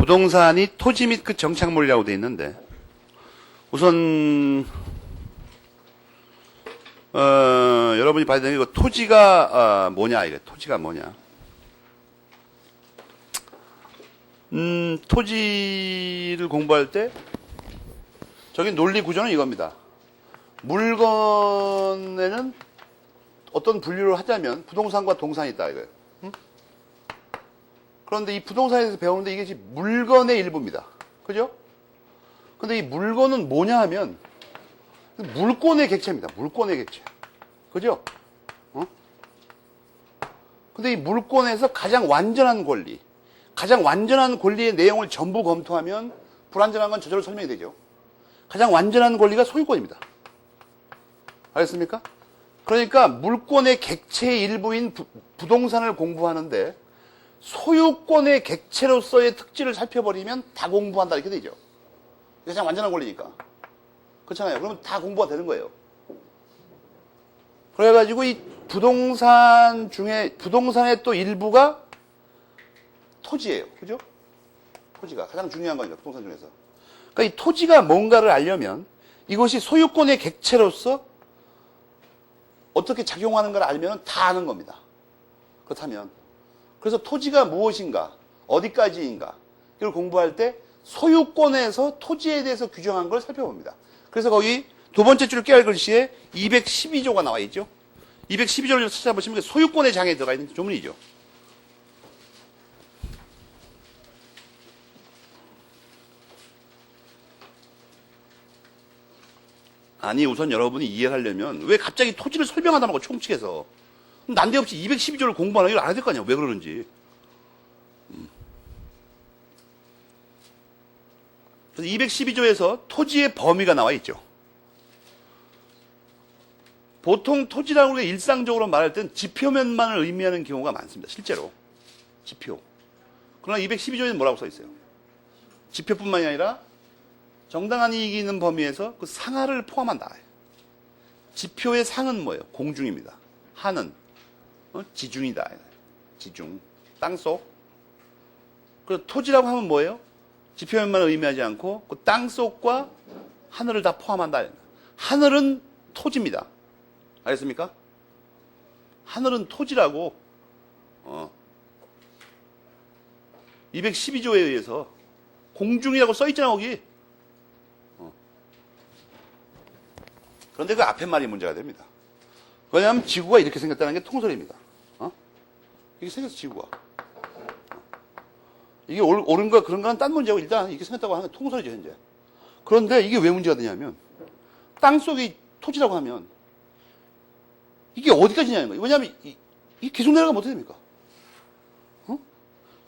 부동산이 토지 및 그 정착물이라고 되어 있는데, 우선 여러분이 봐야 되는 게 토지가 뭐냐, 이게 토지가 뭐냐. 토지를 공부할 때 저기 논리 구조는 이겁니다. 물건에는 어떤 분류를 하자면 부동산과 동산이 있다 이거예요. 그런데 이 부동산에 대해서 배우는데 이게 지금 물건의 일부입니다. 그죠? 근데 이 물건은 뭐냐 하면 물권의 객체입니다. 물권의 객체. 그죠? 근데 이 물권에서 가장 완전한 권리, 가장 완전한 권리의 내용을 전부 검토하면 불완전한 건 저절로 설명이 되죠. 가장 완전한 권리가 소유권입니다. 알겠습니까? 그러니까 물권의 객체의 일부인 부동산을 공부하는데 소유권의 객체로서의 특질을 살펴버리면 다 공부한다 이렇게 되죠. 가장 완전한 권리니까. 그렇잖아요. 그러면 다 공부가 되는 거예요. 그래가지고 이 부동산 중에 부동산의 또 일부가 토지예요. 그죠? 토지가 가장 중요한 거니까 부동산 중에서. 그러니까 이 토지가 뭔가를 알려면 이것이 소유권의 객체로서 어떻게 작용하는 걸 알면 다 아는 겁니다. 그렇다면 그래서 토지가 무엇인가, 어디까지인가 이걸 공부할 때 소유권에서 토지에 대해서 규정한 걸 살펴봅니다. 그래서 거기 두 번째 줄 깨알 글씨에 212조가 나와 있죠. 212조를 찾아보시면 소유권의 장에 들어가 있는 조문이죠. 아니 우선 여러분이 이해하려면 왜 갑자기 토지를 설명하다고 총칙해서 난데없이 212조를 공부하는 걸 알아야 될 거 아니야. 왜 그러는지. 그래서 212조에서 토지의 범위가 나와 있죠. 보통 토지라고 우리가 일상적으로 말할 때는 지표면만을 의미하는 경우가 많습니다. 실제로. 지표. 그러나 212조에는 뭐라고 써 있어요? 지표뿐만이 아니라 정당한 이익이 있는 범위에서 그 상하를 포함한다. 지표의 상은 뭐예요? 공중입니다. 하는 지중이다. 지중. 땅속. 그래서 토지라고 하면 뭐예요? 지표면만을 의미하지 않고 그 땅속과 하늘을 다 포함한다. 하늘은 토지입니다. 알겠습니까? 하늘은 토지라고 212조에 의해서 공중이라고 써있잖아 거기. 그런데 그 앞에 말이 문제가 됩니다. 왜냐하면 지구가 이렇게 생겼다는 게 통설입니다. 이게 생겼어 지구가. 이게 옳은 거야 그런 거는 딴 문제고 일단 이렇게 생겼다고 하는 게 통설이죠 현재. 그런데 이게 왜 문제가 되냐면 땅속이 토지라고 하면 이게 어디까지냐는 거예요. 왜냐하면 이 계속 내려가면 어떻게 됩니까?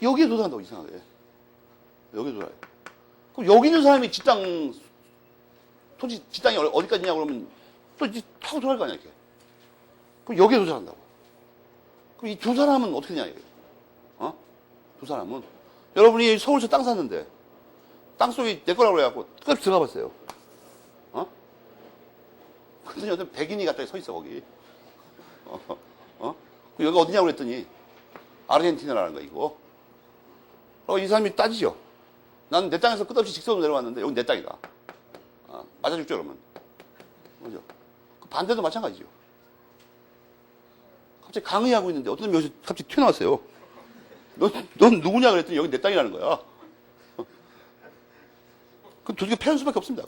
여기에 도달한다고 이상하게. 여기에 도달해. 그럼 여기 있는 사람이 토지 땅이 어디까지냐 그러면 또 이제 타고 돌아갈 거 아니야 이렇게. 그럼 여기에 도달한다고. 그럼 이 두 사람은 어떻게 되냐 이게. 두 사람은 여러분이 서울에서 땅 샀는데 땅속이 내 거라고 그래갖고 끝까지 들어가 봤어요. 그랬더니 어떤 백인이 갑자기 서 있어 거기. 여기 어디냐고 그랬더니 아르헨티나라는 거 이거. 이 사람이 따지죠. 나는 내 땅에서 끝없이 직선으로 내려왔는데 여기 내 땅이다. 맞아 죽죠 그러면. 그죠? 그 반대도 마찬가지죠. 갑자기 강의하고 있는데 어떤 놈이 여기서 갑자기 튀어나왔어요. 넌 누구냐 그랬더니 여기 내 땅이라는 거야. 그럼 도저히 패할 수밖에 없습니다.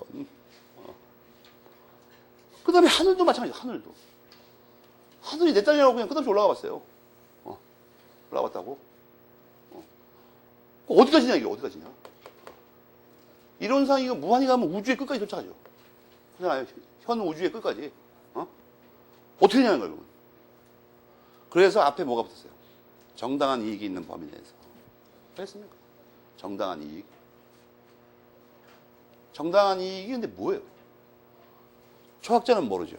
그 다음에 하늘도 마찬가지죠. 하늘도. 하늘이 내 땅이라고 그냥 끝없이 올라가 봤어요. 올라가 봤다고. 어디까지냐 이게 어디까지냐. 이론상 이거 무한히 가면 우주의 끝까지 도착하죠. 그렇잖아요. 현 우주의 끝까지. 어떻게 되냐는 거예요. 그러면. 그래서 앞에 뭐가 붙었어요? 정당한 이익이 있는 범위 내에서. 알겠습니까? 정당한 이익. 정당한 이익이 근데 뭐예요? 초학자는 모르죠.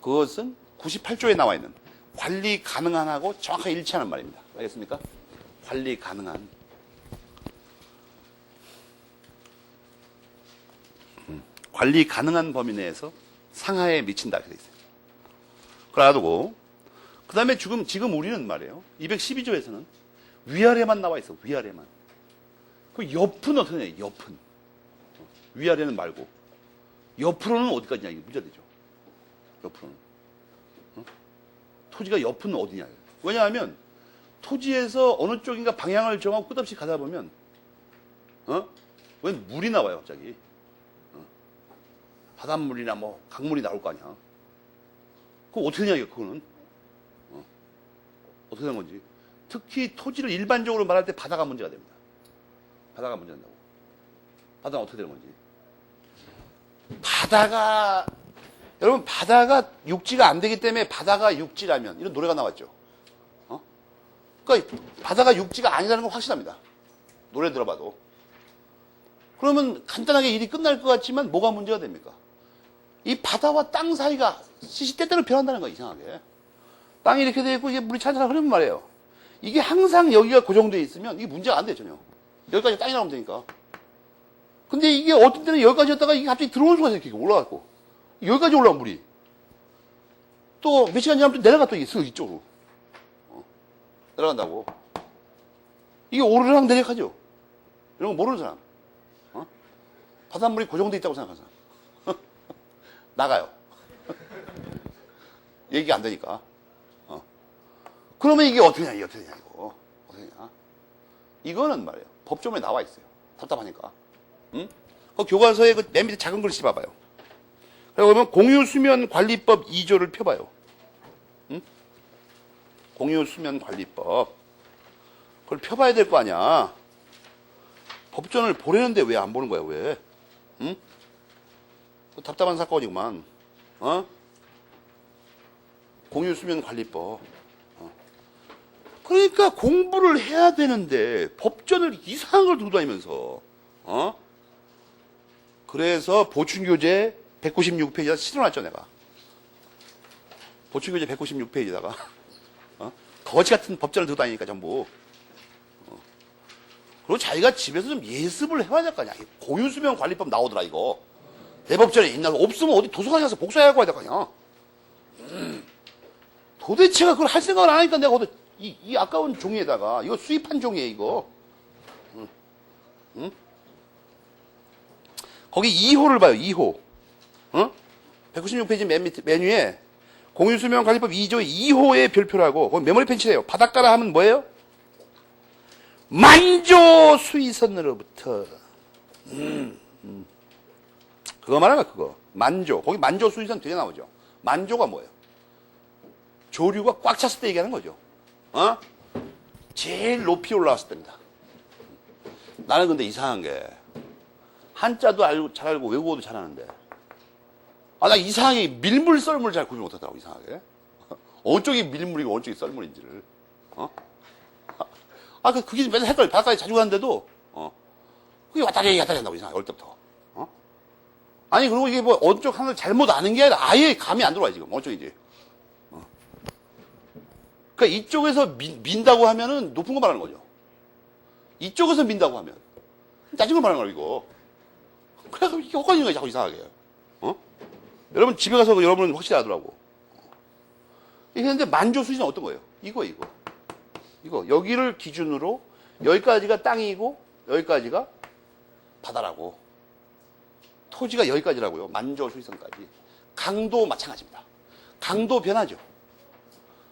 그것은 98조에 나와 있는 관리 가능한하고 정확하게 일치하는 말입니다. 알겠습니까? 관리 가능한. 관리 가능한 범위 내에서 상하에 미친다. 이렇게 돼 있어요. 그걸 알아두고, 그 다음에 지금 우리는 말이에요. 212조에서는 위아래만 나와 있어. 위아래만. 그 옆은 어떻게 되냐, 옆은. 위아래는 말고. 옆으로는 어디까지냐, 이게 문제가 되죠. 옆으로는. 토지가 옆은 어디냐. 왜냐하면, 토지에서 어느 쪽인가 방향을 정하고 끝없이 가다 보면, 웬 물이 나와요, 갑자기. 바닷물이나 뭐, 강물이 나올 거 아니야. 그거 어떻게 되냐, 이거, 그거는. 어떻게 되는 건지. 특히 토지를 일반적으로 말할 때 바다가 문제가 됩니다. 바다가 문제 된다고. 바다는 어떻게 되는 건지. 바다가, 여러분, 바다가 육지가 안 되기 때문에 바다가 육지라면, 이런 노래가 나왔죠. 그러니까 바다가 육지가 아니라는 건 확실합니다. 노래 들어봐도. 그러면 간단하게 일이 끝날 것 같지만 뭐가 문제가 됩니까? 이 바다와 땅 사이가 시시때때로 변한다는 거야, 이상하게. 땅이 이렇게 돼 있고 이게 물이 찬찬하게 흐르면 말이에요. 이게 항상 여기가 고정되어 있으면 이게 문제가 안 돼, 전혀. 여기까지 땅이 나오면 되니까. 근데 이게 어떤 때는 여기까지였다가 이게 갑자기 들어올 수가 있어요, 이렇게 올라가고. 여기까지 올라온 물이. 또 몇 시간 지나면 또 내려가 또 있어, 이쪽으로. 내려간다고. 이게 오르락 내리락하죠. 이런 거 모르는 사람. 바닷물이 고정되어 있다고 생각하는 사람. 나가요. 얘기가 안 되니까. 그러면 이게 어떻게 되냐, 어떻게 되냐, 이거. 어떻게 되냐. 이거는 말이에요. 법조문에 나와 있어요. 답답하니까. 응? 그 교과서에 그 맨 밑에 작은 글씨 봐봐요. 그러면 공유수면관리법 2조를 펴봐요. 응? 공유수면관리법. 그걸 펴봐야 될 거 아니야. 법전을 보려는데 왜 안 보는 거야, 왜? 응? 답답한 사건이구만. 공유수면관리법. 그러니까 공부를 해야 되는데 법전을 이상한 걸 들고 다니면서 그래서 보충교재 196페이지에다 실어놨죠, 내가. 보충교재 196페이지에다가 거지 같은 법전을 들고 다니니까 전부. 그리고 자기가 집에서 좀 예습을 해봐야 될 거 아니야. 공유수면관리법 나오더라, 이거. 대법전에 있나? 없으면 어디 도서관에 가서 복사해갖고 와야 될 거 아니야. 도대체가 그걸 할 생각을 안 하니까 내가 어디 이 아까운 종이에다가, 이거 수입한 종이에, 이거. 응? 거기 2호를 봐요, 2호. 196페이지 맨 밑에, 맨 위에, 공유수면관리법 2조 2호의 별표라고, 거기 메모리 펜치래요. 바닷가라 하면 뭐예요? 만조 수위선으로부터. 그거 말하는 거야, 그거. 만조. 거기 만조 수위선 되게 나오죠. 만조가 뭐예요? 조류가 꽉 찼을 때 얘기하는 거죠. 제일 높이 올라왔을 때입니다. 나는 근데 이상한 게, 한자도 잘 알고 외국어도 잘하는데, 나 이상하게 밀물, 썰물 잘 구분 못하더라고, 이상하게. 어느 쪽이 밀물이고 어느 쪽이 썰물인지를. 그게 맨날 헷갈려. 바닷가에 자주 가는데도, 그게 왔다 갔다 한다고, 이상하게, 어릴 때부터. 아니, 그리고 이게 뭐, 어느 쪽 하나를 잘못 아는 게 아니라 아예 감이 안 들어와, 지금. 어느 쪽인지. 그러니까 이쪽에서 민다고 하면은 높은 거 말하는 거죠. 이쪽에서 민다고 하면 낮은 거 말하는 거야, 이거. 그래서 이게 헛갈리는 거야, 자꾸 이상하게. 여러분 집에 가서 여러분은 확실히 알더라고. 이게 근데 만조 수준은 어떤 거예요? 이거. 여기를 기준으로 여기까지가 땅이고 여기까지가 바다라고. 토지가 여기까지라고요. 만조 수위선까지. 강도 마찬가지입니다. 강도 변하죠.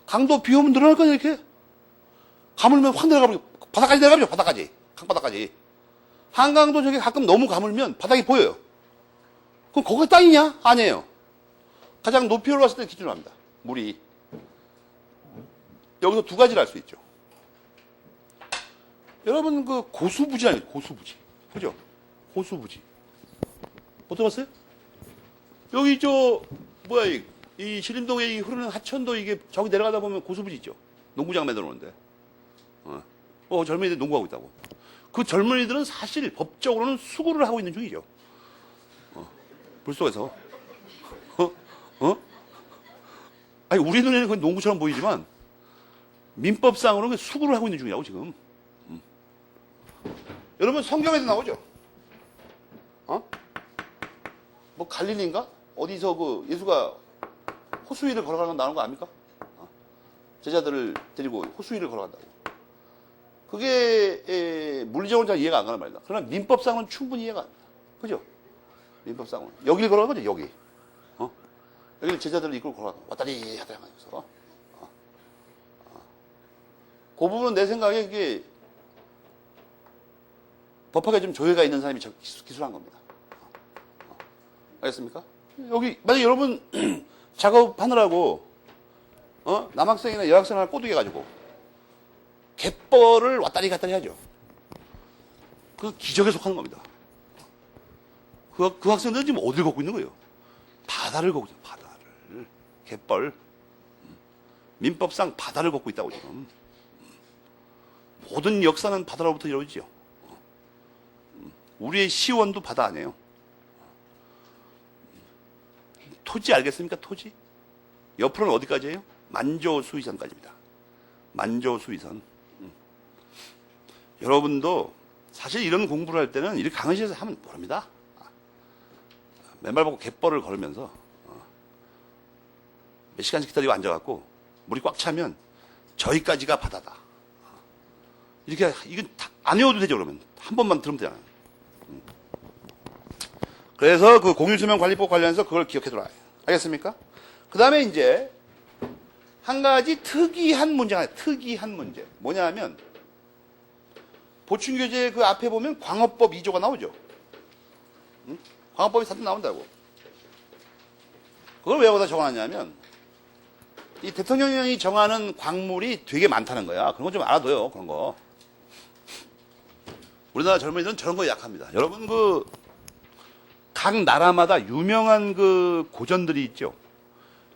강도 비 오면 늘어날 거냐, 이렇게? 가물면 확 내려가버리고, 바닥까지 내려가죠, 바닥까지. 강바닥까지. 한강도 저기 가끔 너무 가물면 바닥이 보여요. 그럼 거기가 땅이냐? 아니에요. 가장 높이 올라갔을 때 기준으로 합니다. 물이. 여기서 두 가지를 알 수 있죠. 여러분, 그 고수부지 아니에요? 고수부지. 그죠? 고수부지. 못 들어봤어요? 여기 이 신림동에 흐르는 하천도 이게 저기 내려가다 보면 고수부지 있죠. 농구장 만들어 놓는데. 젊은이들 농구하고 있다고. 그 젊은이들은 사실 법적으로는 수구를 하고 있는 중이죠. 물속에서. 아니, 우리 눈에는 그건 농구처럼 보이지만, 민법상으로는 수구를 하고 있는 중이라고, 지금. 여러분, 성경에도 나오죠? 뭐, 갈릴리인가? 어디서 예수가 호수 위를 걸어가는 건 나오는 거 아닙니까? 제자들을 데리고 호수 위를 걸어간다고. 그게 물리적으로 잘 이해가 안 가는 말이다. 그러나 민법상은 충분히 이해가 갑니다. 그죠? 민법상은. 여기를 걸어가는 거죠, 여기. 여기를 제자들을 이끌고 걸어가는 거야. 왔다리 하다리 하면서. 그 부분은 내 생각에 이게 법학에 좀 조예가 있는 사람이 기술한 겁니다. 알겠습니까? 여기, 만약에 여러분 작업하느라고, 남학생이나 여학생 하나 꼬드겨가지고, 갯벌을 왔다리 갔다리 하죠. 그 기적에 속하는 겁니다. 그 학생들은 지금 어디를 걷고 있는 거예요? 바다를 걷고 있어요, 바다를. 갯벌. 민법상 바다를 걷고 있다고 지금. 모든 역사는 바다로부터 이루어지죠. 우리의 시원도 바다 아니에요. 토지 알겠습니까? 토지? 옆으로는 어디까지예요? 만조수위선까지입니다. 만조수위선. 여러분도 사실 이런 공부를 할 때는 이렇게 강의실에서 하면 모릅니다. 맨발 벗고 갯벌을 걸으면서 몇 시간씩 기다리고 앉아갖고 물이 꽉 차면 저기까지가 바다다. 이렇게 이건 안 외워도 되죠. 그러면 한 번만 들으면 되잖아요. 그래서 그 공유수면관리법 관련해서 그걸 기억해둬라. 알겠습니까? 그 다음에 이제 한 가지 특이한 문제가 있어요. 특이한 문제. 뭐냐면 보충교재 그 앞에 보면 광업법 2조가 나오죠. 응? 광업법이 사실 나온다고. 그걸 왜 거기다 적어놨냐면 이 대통령이 정하는 광물이 되게 많다는 거야. 그런 거 좀 알아둬요. 그런 거. 우리나라 젊은이들은 저런 거에 약합니다. 여러분 각 나라마다 유명한 그 고전들이 있죠.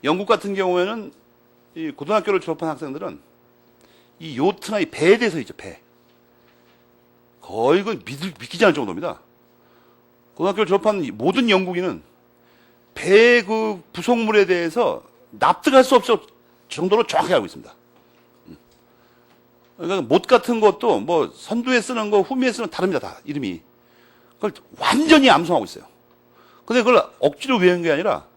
영국 같은 경우에는 이 고등학교를 졸업한 학생들은 이 요트나 이 배에 대해서 있죠. 배. 거의 그 믿기지 않을 정도입니다. 고등학교를 졸업한 모든 영국인은 배의 그 부속물에 대해서 납득할 수 없을 정도로 정확하게 알고 있습니다. 그러니까 못 같은 것도 뭐 선두에 쓰는 거, 후미에 쓰는 거 다릅니다. 다 이름이. 그걸 완전히 암송하고 있어요. 근데 그걸 억지로 외운 게 아니라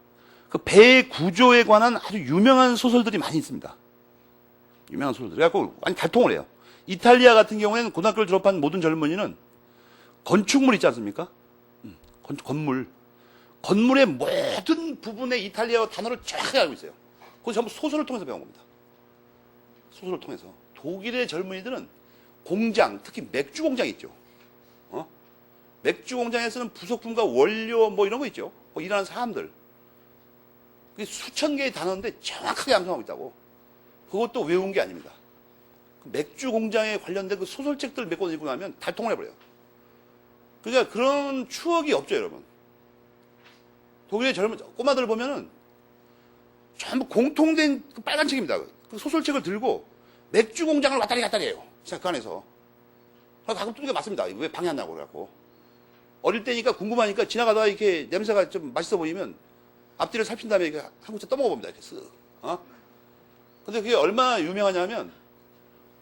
그 배의 구조에 관한 아주 유명한 소설들이 많이 있습니다. 유명한 소설들. 그래갖고 완전 달통을 해요. 이탈리아 같은 경우에는 고등학교를 졸업한 모든 젊은이는 건축물 있지 않습니까? 건물. 건물의 모든 부분의 이탈리아 단어를 정확하게 알고 있어요. 그건 전부 소설을 통해서 배운 겁니다. 소설을 통해서. 독일의 젊은이들은 공장, 특히 맥주 공장 있죠. 맥주 공장에 쓰는 부속품과 원료 뭐 이런 거 있죠. 뭐 일하는 사람들. 그게 수천 개의 단어인데 정확하게 암송하고 있다고. 그것도 외운 게 아닙니다. 맥주 공장에 관련된 그 소설책들 몇 권 읽고 나면 달통을 해버려요. 그러니까 그런 추억이 없죠, 여러분. 독일의 젊은 꼬마들 보면은 전부 공통된 그 빨간 책입니다. 그 소설책을 들고 맥주 공장을 왔다리 갔다리 해요. 진짜 그 안에서. 가끔 뚜기가 맞습니다. 왜 방해 안 나고 그래갖고. 어릴 때니까 궁금하니까 지나가다가 이렇게 냄새가 좀 맛있어 보이면 앞뒤를 살핀 다음에 이렇게 한 구째 떠먹어 봅니다. 이렇게 쓱. 근데 그게 얼마나 유명하냐면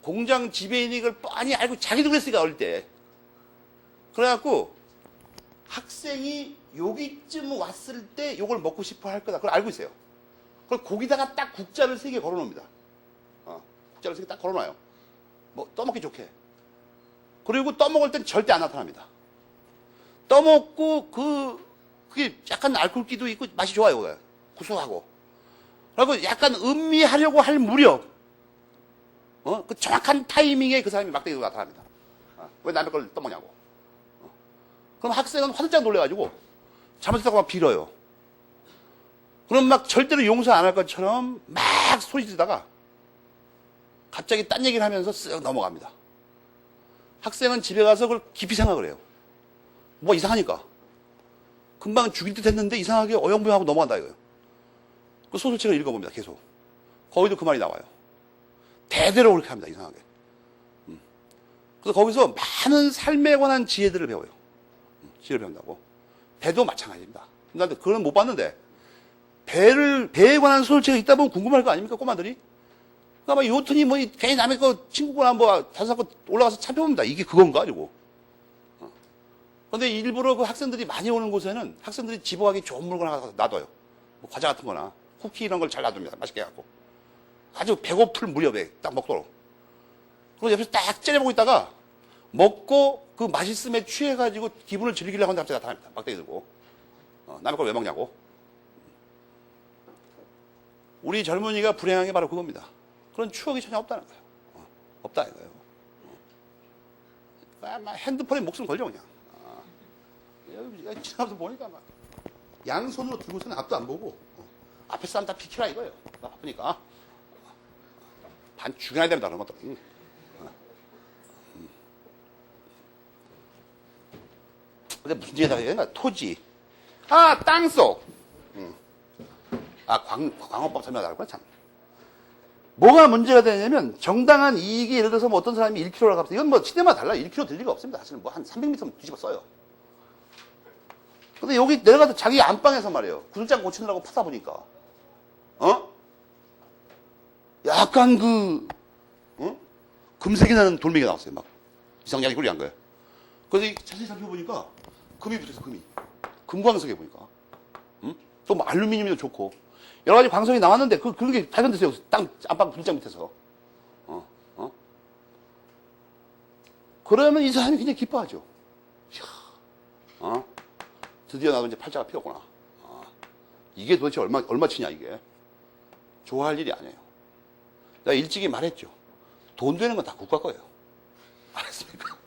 공장 지배인이 그걸 뻔히 알고 자기도 그랬으니까 어릴 때. 그래갖고 학생이 여기쯤 왔을 때 요걸 먹고 싶어 할 거다. 그걸 알고 있어요. 그걸 거기다가 딱 국자를 3개 걸어 놓습니다. 국자를 3개 딱 걸어 놔요. 뭐 떠먹기 좋게. 그리고 떠먹을 땐 절대 안 나타납니다. 떠먹고 그게 약간 알코올기도 있고 맛이 좋아요. 그게. 구수하고. 그리고 약간 음미하려고 할 무렵 그 정확한 타이밍에 그 사람이 막대기로 나타납니다. 왜 남의 걸 떠먹냐고. 그럼 학생은 화들짝 놀래가지고 잘못했다고 막 빌어요. 그럼 막 절대로 용서 안 할 것처럼 막 소리 지르다가 갑자기 딴 얘기를 하면서 쓱 넘어갑니다. 학생은 집에 가서 그걸 깊이 생각을 해요. 뭐 이상하니까. 금방 죽일 듯 했는데 이상하게 어영부영하고 넘어간다 이거예요. 그 소설책을 읽어봅니다. 계속. 거기도 그 말이 나와요. 대대로 그렇게 합니다. 이상하게. 그래서 거기서 많은 삶에 관한 지혜들을 배워요. 지혜를 배운다고. 배도 마찬가지입니다. 나도 그건 못 봤는데 배에 관한 소설책이 있다 보면 궁금할 거 아닙니까? 꼬마들이. 그러니까 막 요트니 뭐 괜히 남의 거 친구가 뭐 다섯 거 올라가서 찾아봅니다. 이게 그건가? 이러고. 그런데 일부러 그 학생들이 많이 오는 곳에는 학생들이 집어가기 좋은 물건 하나 놔둬요. 뭐 과자 같은 거나 쿠키 이런 걸 잘 놔둡니다. 맛있게 해갖고. 아주 배고플 무렵에 딱 먹도록. 그리고 옆에서 딱 째려보고 있다가 먹고 그 맛있음에 취해가지고 기분을 즐기려고 하는데 갑자기 나타납니다. 막대기 들고. 남의 걸 왜 먹냐고. 우리 젊은이가 불행한 게 바로 그겁니다. 그런 추억이 전혀 없다는 거예요. 없다 이거예요. 핸드폰에 목숨 걸려 그냥. 지나가서 보니까 막 양손으로 들고서는 앞도 안 보고 앞에 사람 다 비키라 이거예요. 나 바쁘니까. 반 죽여야 됩니다. 그런 것도. 근데 무슨 얘기다 그러니까 토지. 땅속. 광업법 설명하라고 참. 뭐가 문제가 되냐면 정당한 이익이 예를 들어서 뭐 어떤 사람이 1kg라고 합니다. 이건 뭐 시대마다 달라요. 1kg 될 리가 없습니다. 사실은 뭐 한 300m 뒤집어 써요. 근데 여기 내려가서 자기 안방에서 말이에요. 구들장 고치느라고 파다 보니까 약간 금색이 나는 돌멩이가 나왔어요. 막 이상하게 꿀이 한 거예요. 그래서 자세히 살펴보니까 금이 붙어있어. 금광석에 보니까. 또 뭐 알루미늄도 좋고 여러 가지 광석이 나왔는데 그런 게 발견됐어요. 땅 안방 구들장 밑에서. 그러면 이 사람이 굉장히 기뻐하죠. 이야, 드디어 나도 이제 팔자가 피었구나. 이게 도대체 얼마치냐 이게. 좋아할 일이 아니에요. 내가 일찍이 말했죠. 돈 되는 건 다 국가 거예요. 알았습니까?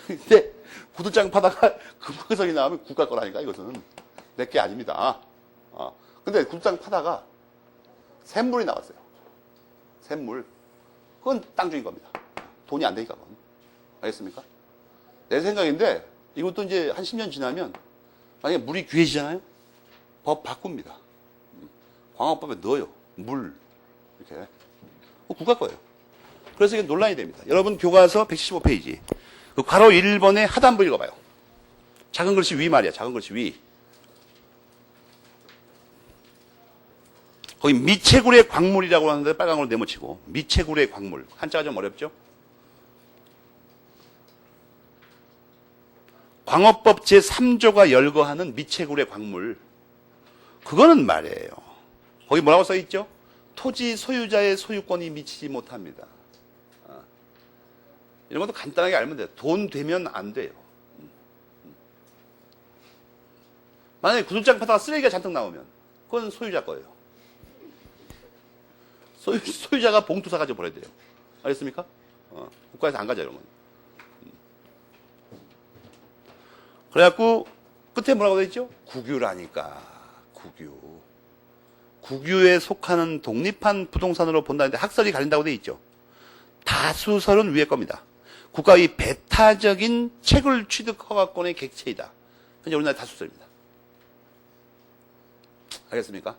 근데 구들장 파다가 금광석이 나오면 국가 거라니까 이것은. 내 게 아닙니다. 근데 구들장 파다가 샘물이 나왔어요. 샘물. 그건 땅 주인 겁니다. 돈이 안 되니까 그건. 알겠습니까? 내 생각인데 이것도 이제 한 10년 지나면 만약에 물이 귀해지잖아요? 법 바꿉니다. 광업법에 넣어요. 물. 이렇게. 국가 거예요. 그래서 이게 논란이 됩니다. 여러분 교과서 175페이지. 그 괄호 1번의 하단부 읽어봐요. 작은 글씨 위 말이야. 작은 글씨 위. 거기 미채굴의 광물이라고 하는데 빨간 걸로 네모치고 미채굴의 광물. 한자가 좀 어렵죠? 광업법 제3조가 열거하는 미채굴의 광물. 그거는 말이에요. 거기 뭐라고 써있죠? 토지 소유자의 소유권이 미치지 못합니다. 이런 것도 간단하게 알면 돼요. 돈 되면 안 돼요. 만약에 구들장 파다가 쓰레기가 잔뜩 나오면 그건 소유자 거예요. 소유자가 봉투 사가지고 버려야 돼요. 알겠습니까? 국가에서 안 가져 이런 건. 그래갖고 끝에 뭐라고 돼 있죠? 국유라니까. 국유에 속하는 독립한 부동산으로 본다는데 학설이 갈린다고 돼 있죠. 다수설은 위에 겁니다. 국가의 배타적인 채굴 취득 허가권의 객체이다. 현재 우리나라 다수설입니다. 알겠습니까?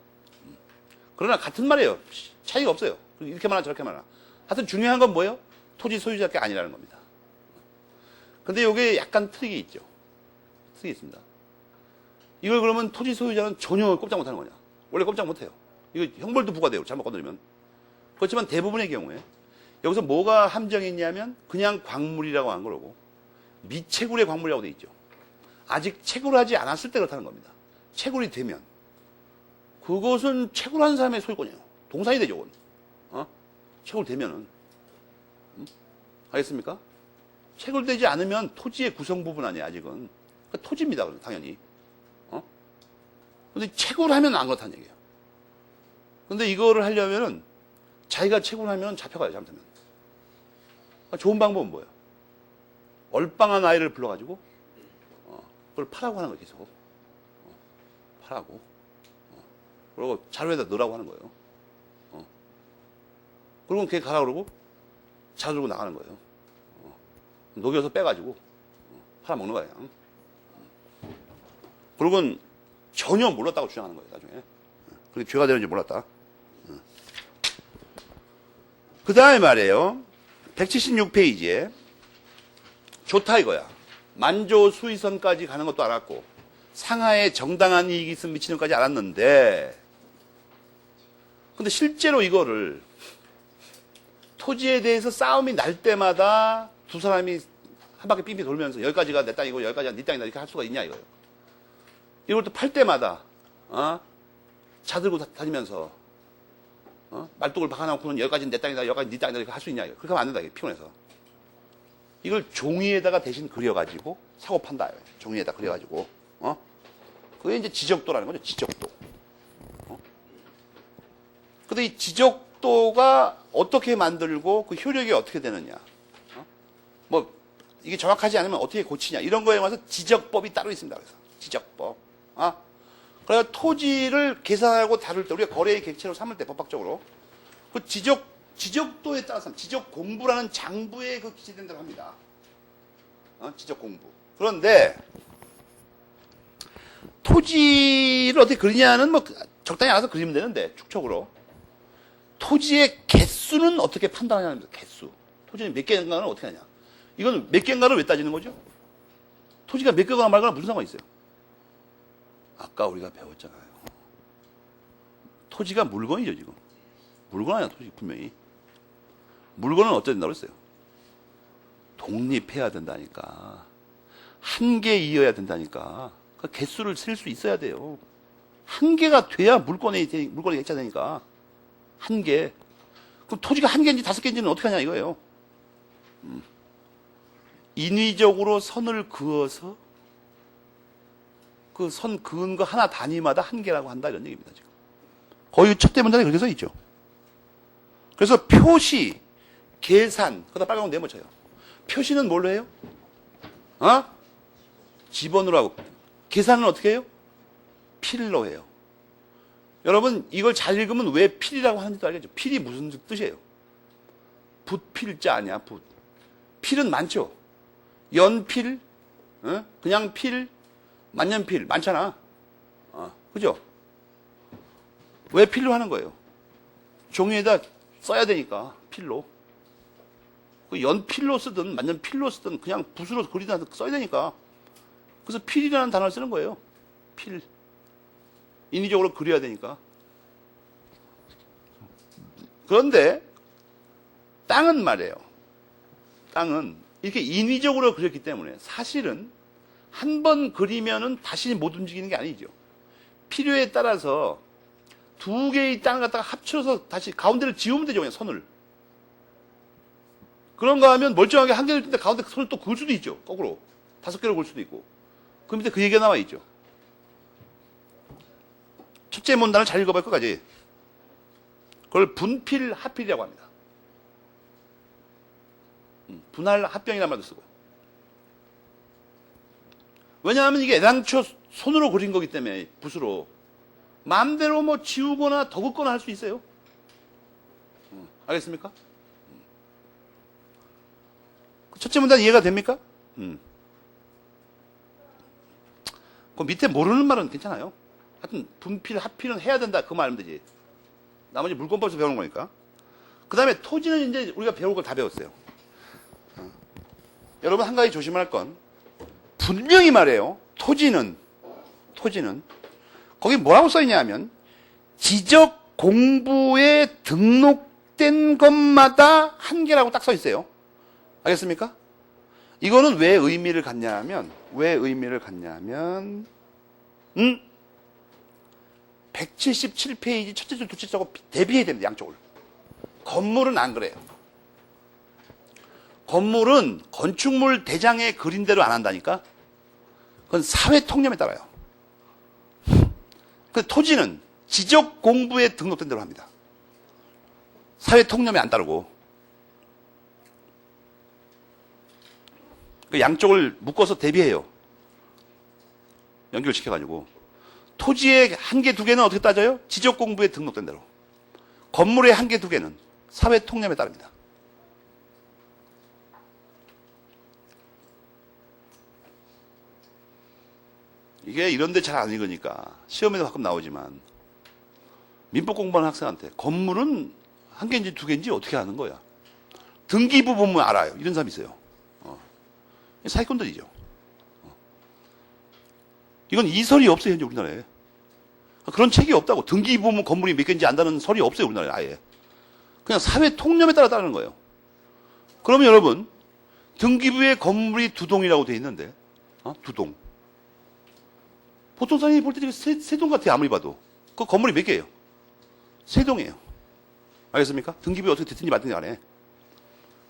그러나 같은 말이에요. 차이가 없어요. 이렇게 말하나 저렇게 말하나. 하여튼 중요한 건 뭐예요? 토지 소유자가 아니라는 겁니다. 근데 이게 약간 트릭이 있죠. 트릭이 있습니다. 이걸 그러면 토지 소유자는 전혀 꼼짝 못하는 거냐? 원래 꼼짝 못해요. 이거 형벌도 부과돼요. 잘못 건드리면. 그렇지만 대부분의 경우에 여기서 뭐가 함정이 있냐면 그냥 광물이라고 한 거고 미채굴의 광물이라고 돼 있죠. 아직 채굴하지 않았을 때 그렇다는 겁니다. 채굴이 되면 그것은 채굴한 사람의 소유권이에요. 동산이 되죠. 그건. 채굴되면은. 알겠습니까? 채굴되지 않으면 토지의 구성 부분 아니에요. 아직은. 그러니까 토지입니다. 당연히. 근데 채굴하면 안 그렇다는 얘기예요. 근데 이거를 하려면은 자기가 채굴하면 잡혀가요. 잘못하면. 좋은 방법은 뭐예요? 얼빵한 아이를 불러가지고 그걸 파라고 하는 거예요. 계속. 파라고. 그리고 자루에다 넣으라고 하는 거예요. 그리고 걔 가라 그러고 자루 들고 나가는 거예요. 녹여서 빼가지고 팔아먹는 거예요. 그리고는 전혀 몰랐다고 주장하는 거예요. 나중에. 그게 죄가 되는지 몰랐다. 그 다음에 말이에요. 176페이지에 좋다 이거야. 만조 수위선까지 가는 것도 알았고 상하에 정당한 이익이 있으면 미치는 것까지 알았는데 근데 실제로 이거를 토지에 대해서 싸움이 날 때마다 두 사람이 한 바퀴 삥삥 돌면서 여기까지가 내 땅이고 여기까지가 네 땅이다 이렇게 할 수가 있냐 이거예요. 이걸 또 팔 때마다 차 들고 다니면서 말뚝을 박아놓고는 여기까지는 내 땅이다, 여기까지는 네 땅이다 이렇게 할 수 있냐. 그렇게 하면 안 된다. 이게 피곤해서. 이걸 종이에다가 대신 그려가지고 사고 판다. 종이에다 그려가지고. 그게 이제 지적도라는 거죠. 지적도. 근데 이 지적도가 어떻게 만들고 그 효력이 어떻게 되느냐. 뭐 이게 정확하지 않으면 어떻게 고치냐. 이런 거에 관해서 지적법이 따로 있습니다. 그래서 지적법. 그래서 토지를 계산하고 다룰 때 우리가 거래의 객체로 삼을 때 법학적으로 그 지적도에 따라서 지적 공부라는 장부에 그 기재된다고 합니다. 지적 공부. 그런데 토지를 어떻게 그리냐는 뭐 적당히 알아서 그리면 되는데 축척으로 토지의 개수는 어떻게 판단하냐는 겁니다. 개수. 토지는 몇 개인가는 어떻게 하냐. 이건 몇 개인가를 왜 따지는 거죠? 토지가 몇 개거나 말거나 무슨 상관이 있어요? 아까 우리가 배웠잖아요. 토지가 물건이죠, 지금. 물건 아니야, 토지, 분명히. 물건은 어떻게 된다고 했어요? 독립해야 된다니까. 한 개이어야 된다니까. 그 개수를 셀 수 있어야 돼요. 한 개가 돼야 물건이 객체되니까. 한 개. 그럼 토지가 한 개인지 다섯 개인지는 어떻게 하냐, 이거예요. 인위적으로 선을 그어서 그 선 그은 거 하나 단위마다 한 개라고 한다, 이런 얘기입니다, 지금. 거의 첫 대문단에 그렇게 써 있죠. 그래서 표시, 계산, 그다 빨간 거 네모쳐요. 표시는 뭘로 해요? 집어넣으라고 하고. 계산은 어떻게 해요? 필로 해요. 여러분, 이걸 잘 읽으면 왜 필이라고 하는지도 알겠죠? 필이 무슨 뜻이에요? 붓필자 아니야, 붓. 필은 많죠? 연필, 그냥 필, 만년필, 많잖아. 그죠? 왜 필로 하는 거예요? 종이에다 써야 되니까, 필로. 그 연필로 쓰든, 만년필로 쓰든, 그냥 붓으로 그리든 써야 되니까. 그래서 필이라는 단어를 쓰는 거예요. 필. 인위적으로 그려야 되니까. 그런데, 땅은 말이에요. 땅은 이렇게 인위적으로 그렸기 때문에 사실은 한 번 그리면은 다시 못 움직이는 게 아니죠. 필요에 따라서 두 개의 땅을 갖다가 합쳐서 다시 가운데를 지우면 되죠, 그냥 선을. 그런가 하면 멀쩡하게 한 개를 뜬데 가운데 선을 또 그을 수도 있죠, 거꾸로. 다섯 개를 그을 수도 있고. 그 밑에 그 얘기가 나와 있죠. 첫째 문단을 잘 읽어봐요, 끝까지. 그걸 분필, 합필이라고 합니다. 분할, 합병이라는 말도 쓰고. 왜냐하면 이게 애당초 손으로 그린 거기 때문에, 붓으로. 마음대로 뭐 지우거나 더 긋거나 할 수 있어요. 알겠습니까? 첫째 문단 이해가 됩니까? 그 밑에 모르는 말은 괜찮아요. 하여튼 분필, 합필은 해야 된다. 그 말하면 되지. 나머지 물권법에서 배우는 거니까. 그 다음에 토지는 이제 우리가 배울 걸 다 배웠어요. 여러분 한 가지 조심할 건 분명히 말해요. 토지는 거기 뭐라고 써있냐 하면 지적 공부에 등록된 것마다 한 개라고 딱 써있어요. 알겠습니까? 이거는 왜 의미를 갖냐 하면 177페이지 첫째 줄 둘째 줄하고 대비해야 됩니다. 양쪽을. 건물은 안 그래요. 건물은 건축물 대장에 그린 대로 안 한다니까? 그건 사회 통념에 따라요. 그 토지는 지적 공부에 등록된 대로 합니다. 사회 통념에 안 따르고. 그 양쪽을 묶어서 대비해요. 연결시켜가지고. 토지의 한 개, 두 개는 어떻게 따져요? 지적 공부에 등록된 대로. 건물의 한 개, 두 개는 사회 통념에 따릅니다. 이게 이런데 잘 안 읽으니까 시험에도 가끔 나오지만 민법 공부하는 학생한테 건물은 한 개인지 두 개인지 어떻게 아는 거야? 등기부 보면 알아요. 이런 사람이 있어요. 사기꾼들이죠. 이건 이설이 없어요, 현재 우리나라에. 그런 책이 없다고. 등기부 보면 건물이 몇 개인지 안다는 설이 없어요, 우리나라에 아예. 그냥 사회 통념에 따라 따르는 거예요. 그러면 여러분, 등기부에 건물이 두 동이라고 돼 있는데, 두 동. 보통 사람이 볼 때 세 동 같아요, 아무리 봐도. 그 건물이 몇 개예요? 세 동이에요. 알겠습니까? 등기부에 어떻게 됐든지 말든지 간에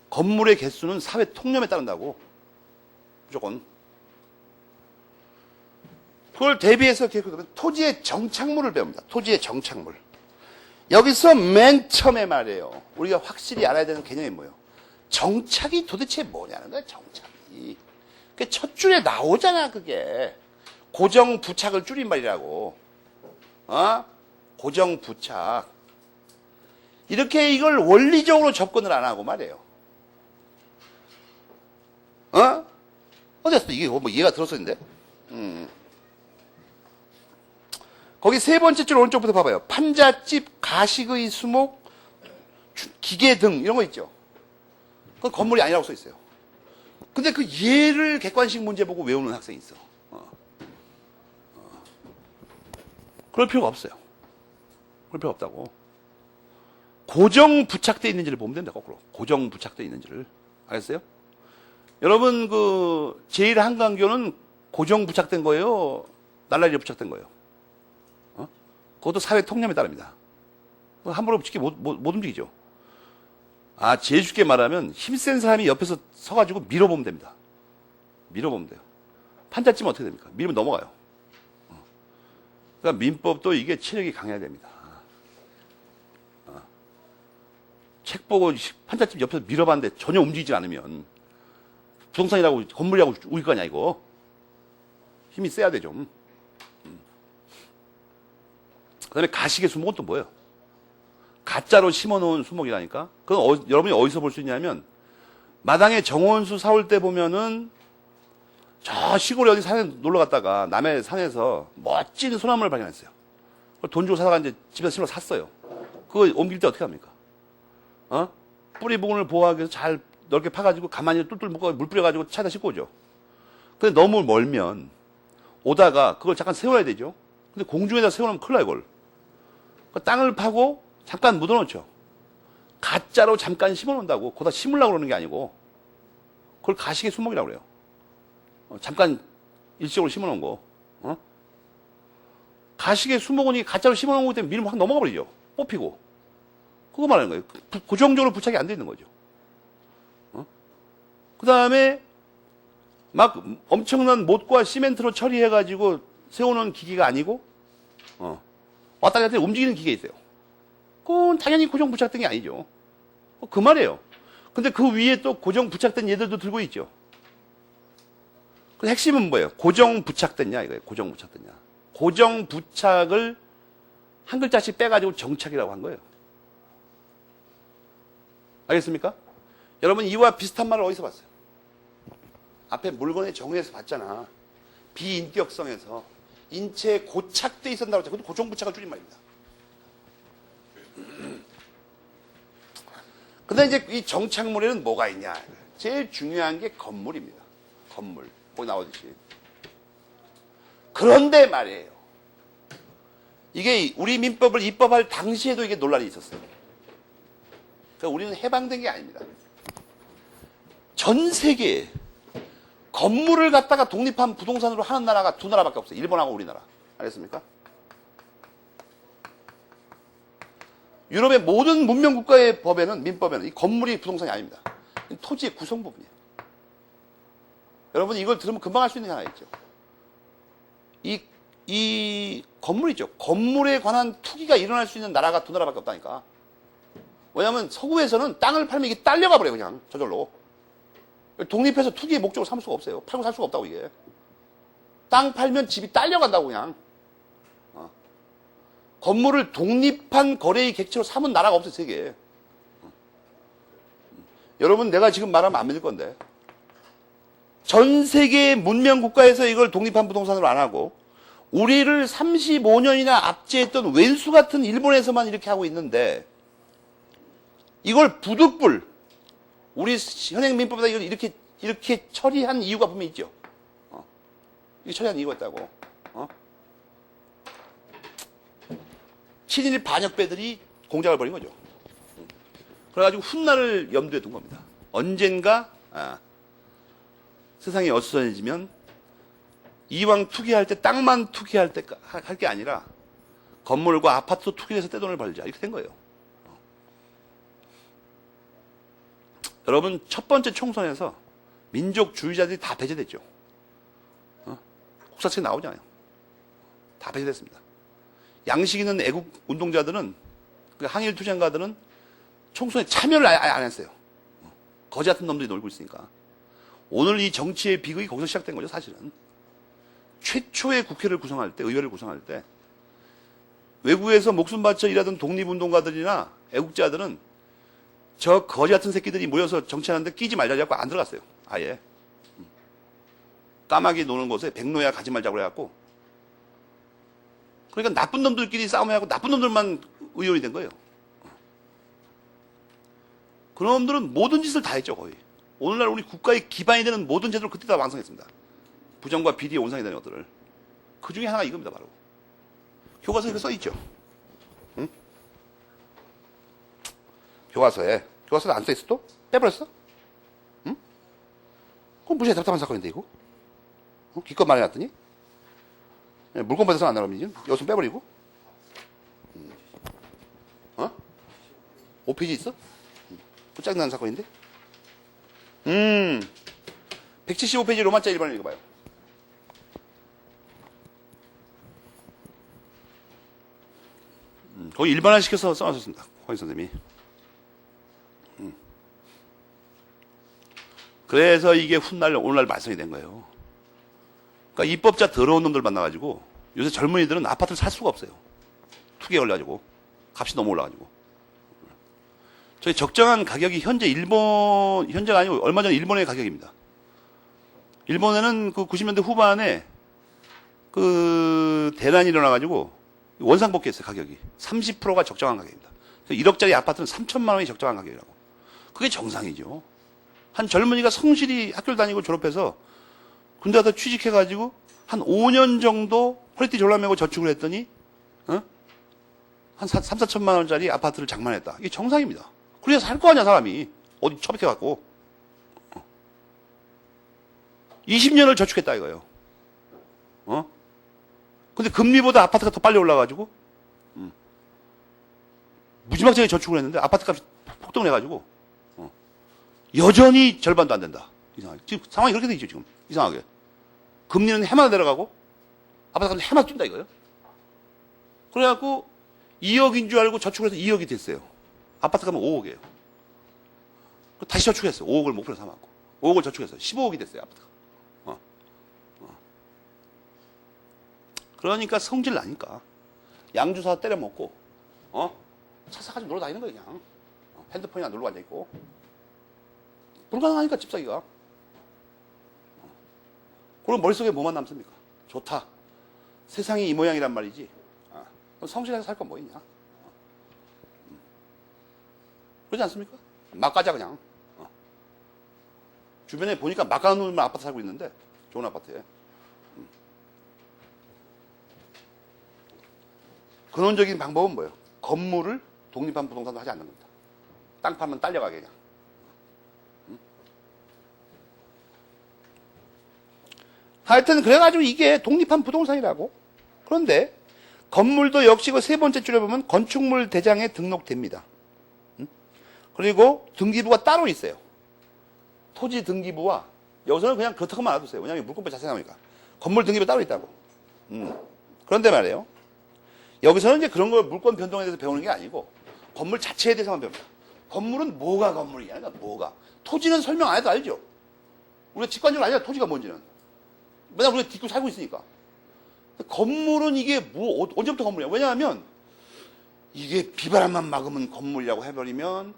건물의 개수는 사회 통념에 따른다고. 무조건. 그걸 대비해서 계획하면 토지의 정착물을 배웁니다. 토지의 정착물. 여기서 맨 처음에 말이에요. 우리가 확실히 알아야 되는 개념이 뭐예요? 정착이 도대체 뭐냐는 거야, 정착이. 그게 첫 줄에 나오잖아, 그게. 고정 부착을 줄임말이라고. 고정 부착. 이렇게 이걸 원리적으로 접근을 안 하고 말이에요. 어디였어? 이게 뭐 이해가 들었었는데? 거기 세 번째 줄 오른쪽부터 봐봐요. 판잣집, 가식의 수목, 기계 등 이런 거 있죠. 그건 건물이 아니라고 써 있어요. 근데 그 얘를 객관식 문제 보고 외우는 학생이 있어. 그럴 필요가 없어요. 그럴 필요가 없다고. 고정 부착되어 있는지를 보면 됩니다. 거꾸로. 고정 부착되어 있는지를. 알겠어요? 여러분 그 제1한강교는 고정 부착된 거예요? 날라리로 부착된 거예요? 그것도 사회 통념에 따릅니다. 함부로 쉽게 못 움직이죠. 제일 쉽게 말하면 힘센 사람이 옆에서 서가지고 밀어보면 됩니다. 밀어보면 돼요. 판잣집은 어떻게 됩니까? 밀면 넘어가요. 그러니까 민법도 이게 체력이 강해야 됩니다. 책 보고 판잣집 옆에서 밀어봤는데 전혀 움직이지 않으면 부동산이라고 건물이라고 우길 거 아니야 이거. 힘이 세야 돼 좀. 그 다음에 가식의 수목은 또 뭐예요? 가짜로 심어놓은 수목이라니까? 그건 여러분이 어디서 볼 수 있냐면, 마당에 정원수 사올 때 보면은, 저 시골에 어디 산에 놀러 갔다가 남해 산에서 멋진 소나무를 발견했어요. 그걸 돈 주고 사다가 이제 집에서 심어 샀어요. 그거 옮길 때 어떻게 합니까? 뿌리 부분을 보호하기 위해서 잘 넓게 파가지고 가만히 뚫뚫 묶어 물 뿌려가지고 차에다 싣고 오죠. 근데 너무 멀면 오다가 그걸 잠깐 세워야 되죠. 근데 공중에다 세워놓으면 큰일 나요, 이걸. 땅을 파고 잠깐 묻어놓죠. 가짜로 잠깐 심어놓는다고. 거기다 심으려고 그러는 게 아니고. 그걸 가식의 수목이라고 그래요. 잠깐 일시적으로 심어놓은 거. 가식의 수목은 이게 가짜로 심어놓은 거기 때문에 밀면 확 넘어가 버리죠. 뽑히고. 그거 말하는 거예요. 고정적으로 부착이 안 돼 있는 거죠. 그 다음에 막 엄청난 못과 시멘트로 처리해가지고 세우는 기기가 아니고, 왔다 갔다 움직이는 기계 있어요. 그건 당연히 고정 부착된 게 아니죠. 그 말이에요. 근데 그 위에 또 고정 부착된 얘들도 들고 있죠. 그 핵심은 뭐예요? 고정 부착됐냐 이거예요. 고정 부착됐냐. 고정 부착을 한 글자씩 빼가지고 정착이라고 한 거예요. 알겠습니까? 여러분 이와 비슷한 말을 어디서 봤어요? 앞에 물건의 정의에서 봤잖아. 비인격성에서 인체에 고착돼 있었다고 했죠. 그것도 고정 부착을 줄임말입니다. 근데 이제 이 정착물에는 뭐가 있냐? 제일 중요한 게 건물입니다. 건물. 거기 나오듯이. 그런데 말이에요. 이게 우리 민법을 입법할 당시에도 이게 논란이 있었어요. 그러니까 우리는 해방된 게 아닙니다. 전 세계에 건물을 갖다가 독립한 부동산으로 하는 나라가 두 나라밖에 없어요. 일본하고 우리나라. 알겠습니까? 유럽의 모든 문명 국가의 법에는, 민법에는 이 건물이 부동산이 아닙니다. 토지의 구성 부분이에요. 여러분 이걸 들으면 금방 알 수 있는 게 하나 있죠. 이 건물이죠. 건물에 관한 투기가 일어날 수 있는 나라가 두 나라밖에 없다니까. 왜냐하면 서구에서는 땅을 팔면 이게 딸려가 버려요. 그냥 저절로. 독립해서 투기의 목적으로 삼을 수가 없어요. 팔고 살 수가 없다고 이게. 땅 팔면 집이 딸려간다고 그냥. 건물을 독립한 거래의 객체로 삼은 나라가 없어요. 세계에. 여러분 내가 지금 말하면 안 믿을 건데 전 세계 문명 국가에서 이걸 독립한 부동산으로 안 하고 우리를 35년이나 압제했던 왼수 같은 일본에서만 이렇게 하고 있는데 이걸 부득불 우리 현행민법에다 이걸 이렇게 처리한 이유가 분명히 있죠. 이게 처리한 이유가 있다고. 친일 반역배들이 공작을 벌인 거죠. 그래가지고 훗날을 염두에 둔 겁니다. 언젠가 세상이 어수선해지면 이왕 투기할 때 땅만 투기할 때 할 게 아니라 건물과 아파트도 투기해서 떼돈을 벌자 이렇게 된 거예요. 여러분 첫 번째 총선에서 민족주의자들이 다 배제됐죠. 국사책에 나오잖아요. 다 배제됐습니다. 양식 있는 애국 운동자들은, 그 항일 투쟁가들은 총선에 참여를 아예 안 했어요. 거지 같은 놈들이 놀고 있으니까. 오늘 이 정치의 비극이 거기서 시작된 거죠, 사실은. 최초의 국회를 구성할 때, 의회를 구성할 때, 외국에서 목숨 바쳐 일하던 독립운동가들이나 애국자들은 저 거지 같은 새끼들이 모여서 정치하는데 끼지 말자 해갖고 안 들어갔어요. 아예. 까마귀 노는 곳에 백로야 가지 말자고 그래갖고. 그러니까 나쁜 놈들끼리 싸움을 하고 나쁜 놈들만 의원이 된 거예요. 그런 놈들은 모든 짓을 다 했죠, 거의. 오늘날 우리 국가의 기반이 되는 모든 제도를 그때 다 완성했습니다. 부정과 비리의 온상이 되는 것들을. 그 중에 하나가 이겁니다, 바로. 교과서에 써있죠. 응? 교과서에 안 써있어 또? 빼버렸어? 응? 그건 무시해 답답한 사건인데 이거? 기껏 말해놨더니? 물건 받아서 안 나오면 여기서 빼버리고? 5페이지 있어? 그 짜증나는 사건인데? 175페이지 로마자 1번을 읽어봐요. 거기 일반화시켜서 써놨습니다. 황희 선생님이. 그래서 이게 훗날 오늘날 말썽이 된 거예요. 그러니까 입법자 더러운 놈들 만나가지고 요새 젊은이들은 아파트를 살 수가 없어요. 투기에 걸려가지고 값이 너무 올라가지고. 저희 적정한 가격이 현재가 아니고 얼마 전 일본의 가격입니다. 일본에는 그 90년대 후반에 그 대란이 일어나가지고 원상복귀했어요, 가격이. 30%가 적정한 가격입니다. 1억짜리 아파트는 3천만 원이 적정한 가격이라고. 그게 정상이죠. 한 젊은이가 성실히 학교를 다니고 졸업해서 군대 가서 취직해가지고 한 5년 정도 허리띠 졸라매고 저축을 했더니, 한 3, 4천만 원짜리 아파트를 장만했다. 이게 정상입니다. 그래야 살 거 아니야, 사람이. 어디 처박혀갖고. 20년을 저축했다, 이거예요. 근데 금리보다 아파트가 더 빨리 올라가지고, 무지막지하게 저축을 했는데 아파트 값이 폭등을 해가지고, 여전히 절반도 안 된다. 이상하게. 지금 상황이 그렇게 돼 있죠, 지금. 이상하게. 금리는 해마다 내려가고, 아파트 값은 해마다 뛴다, 이거예요. 그래갖고, 2억인 줄 알고 저축을 해서 2억이 됐어요. 아파트 가면 5억이에요. 다시 저축했어요. 5억을 목표로 삼았고. 5억을 저축했어요. 15억이 됐어요, 아파트가. 그러니까 성질 나니까. 양주 사서 때려 먹고, 차 사가지고 놀러 다니는 거예요, 그냥. 핸드폰이나 놀러 앉아있고. 불가능하니까, 집사기가. 그럼 머릿속에 뭐만 남습니까? 좋다. 세상이 이 모양이란 말이지. 성실해서 살 건 뭐 있냐? 그러지 않습니까? 막 가자, 그냥. 주변에 보니까 막 가는 놈들만 아파트 살고 있는데, 좋은 아파트에. 근원적인 방법은 뭐예요? 건물을 독립한 부동산도 하지 않는 겁니다. 땅 팔면 딸려가게 그냥. 하여튼 그래가지고 이게 독립한 부동산이라고. 그런데 건물도 역시 그 세 번째 줄에 보면 건축물 대장에 등록됩니다. 그리고 등기부가 따로 있어요. 토지 등기부와 여기서는 그냥 그렇다고만 알아두세요. 왜냐하면 물권법 자세히 나오니까. 건물 등기부 따로 있다고. 그런데 말이에요. 여기서는 이제 그런 걸 물권 변동에 대해서 배우는 게 아니고 건물 자체에 대해서만 배웁니다. 건물은 뭐가 건물이냐? 그러니까 뭐가. 토지는 설명 안 해도 알죠. 우리가 직관적으로 알잖아, 토지가 뭔지는. 왜냐면 우리가 딛고 살고 있으니까. 건물은 이게 뭐, 언제부터 건물이야? 왜냐하면 이게 비바람만 막으면 건물이라고 해버리면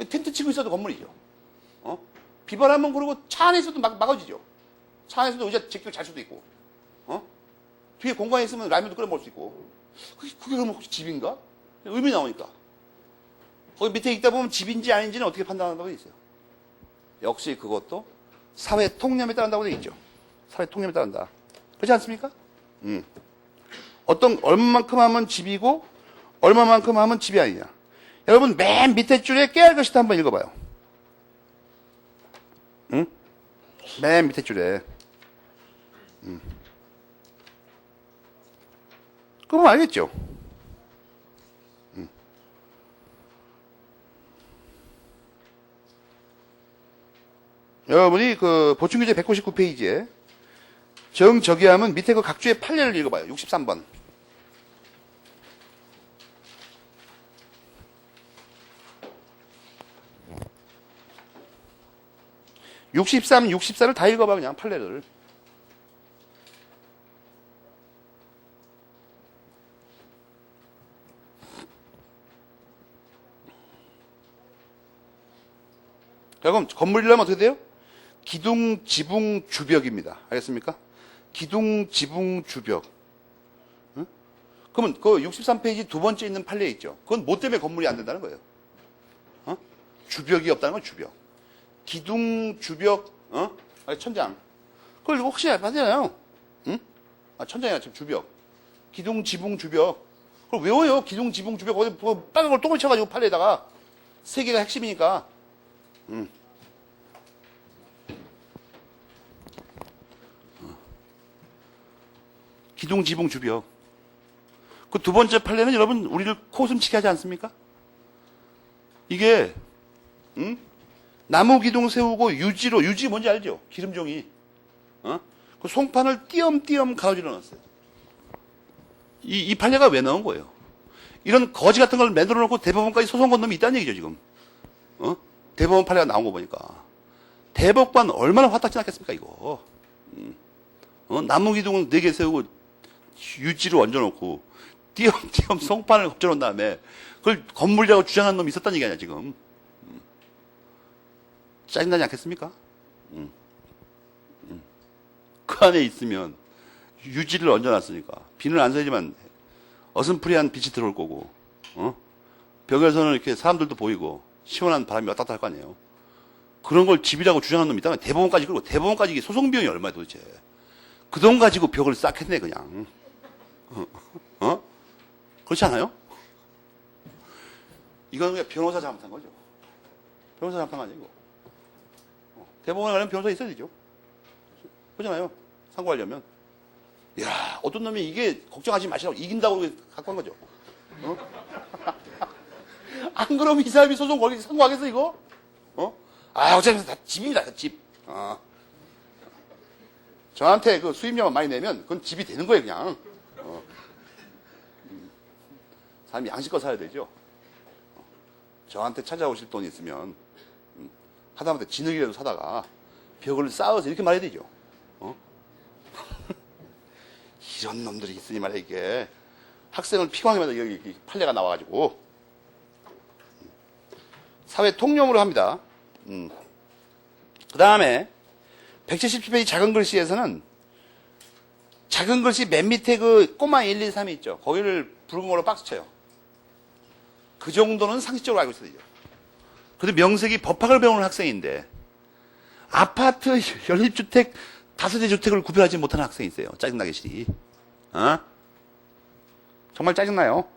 텐트 치고 있어도 건물이죠. 비바람은 그리고 차 안에 있어도 막아지죠. 차 안에서도 의자 제끼고 잘 수도 있고. 뒤에 공간에 있으면 라면도 끓여 먹을 수 있고. 그게 그럼 혹시 집인가? 의미 나오니까. 거기 밑에 있다 보면 집인지 아닌지는 어떻게 판단한다고 돼 있어요. 역시 그것도 사회 통념에 따른다고 돼 있죠. 사회 통념에 따른다. 그렇지 않습니까? 얼마만큼 하면 집이고, 얼마만큼 하면 집이 아니냐. 여러분, 맨 밑에 줄에 깨알 것이다 한번 읽어봐요. 맨 밑에 줄에. 그럼 알겠죠? 여러분이 그 보충규제 199페이지에 정저기함은 밑에 그 각주의 판례를 읽어봐요. 63번. 63, 64를 다 읽어봐, 그냥 판례를. 그럼 건물이라면 어떻게 돼요? 기둥, 지붕, 주벽입니다. 알겠습니까? 기둥, 지붕, 주벽. 응? 그러면 그 63페이지 두 번째 있는 판례 있죠? 그건 뭐 때문에 건물이 안 된다는 거예요? 어? 주벽이 없다는 건 주벽. 기둥, 주벽, 천장. 그걸 혹시 하잖아요. 응? 아, 천장이 아니라 지금 주벽. 기둥, 지붕, 주벽. 그걸 외워요. 기둥, 지붕, 주벽. 어디 빨간 걸 똥을 쳐가지고 판례에다가. 세 개가 핵심이니까. 기둥, 지붕, 주벽. 그 두 번째 판례는 여러분 우리를 코웃음치게 하지 않습니까? 이게 나무 기둥 세우고 유지로, 유지 뭔지 알죠? 기름종이. 그 송판을 띄엄띄엄 가로질러 놨어요. 이 판례가 왜 나온 거예요? 이런 거지 같은 걸 만들어 놓고 대법원까지 소송 건 놈이 있다는 얘기죠, 지금. 대법원 판례가 나온 거 보니까. 대법관 얼마나 화딱지 났겠습니까, 이거. 나무 기둥은 4개 세우고 유지로 얹어놓고 띄엄띄엄 송판을 얹어놓은 다음에 그걸 건물이라고 주장하는 놈이 있었다는 얘기 아니야, 지금. 짜증나지 않겠습니까? 그 안에 있으면 유지를 얹어놨으니까 비는 안 새지만 어슴푸레한 빛이 들어올 거고, 벽에서는 이렇게 사람들도 보이고 시원한 바람이 왔다 갔다 할 거 아니에요. 그런 걸 집이라고 주장하는 놈이 있다면 대법원까지, 그리고 대법원까지 이게 소송 비용이 얼마야 도대체. 그 돈 가지고 벽을 싹 했네 그냥. 그렇지 않아요? 이건 그냥 변호사 잘못한 거죠. 변호사 잘못한 거 아니고. 대법원에 가려면 변호사 있어야 되죠. 그렇잖아요. 상고하려면. 야, 어떤 놈이 이게 걱정하지 마시라고 이긴다고 갖고 한 거죠. 안 그러면 이 사람이 소송 걸기 상고하겠어, 이거? 아, 어차피 다 집입니다, 집. 저한테 그 수입료만 많이 내면 그건 집이 되는 거예요, 그냥. 사람이 양식껏 살아야 되죠. 저한테 찾아오실 돈이 있으면 하다못해 진흙이라도 사다가 벽을 쌓아서 이렇게 말해야 되죠. 이런 놈들이 있으니 말이야, 이게. 학생을 피곤하게 만든 여기 판례가 나와가지고. 사회 통념으로 합니다. 그 다음에 177페이지 작은 글씨에서는 작은 글씨 맨 밑에 그 꼬마 1, 2, 3이 있죠. 거기를 붉은 걸로 박스 쳐요. 그 정도는 상식적으로 알고 있어야 되죠. 근데 명색이 법학을 배우는 학생인데 아파트, 연립주택, 다세대 주택을 구별하지 못하는 학생이 있어요. 짜증나게 시리. 정말 짜증나요.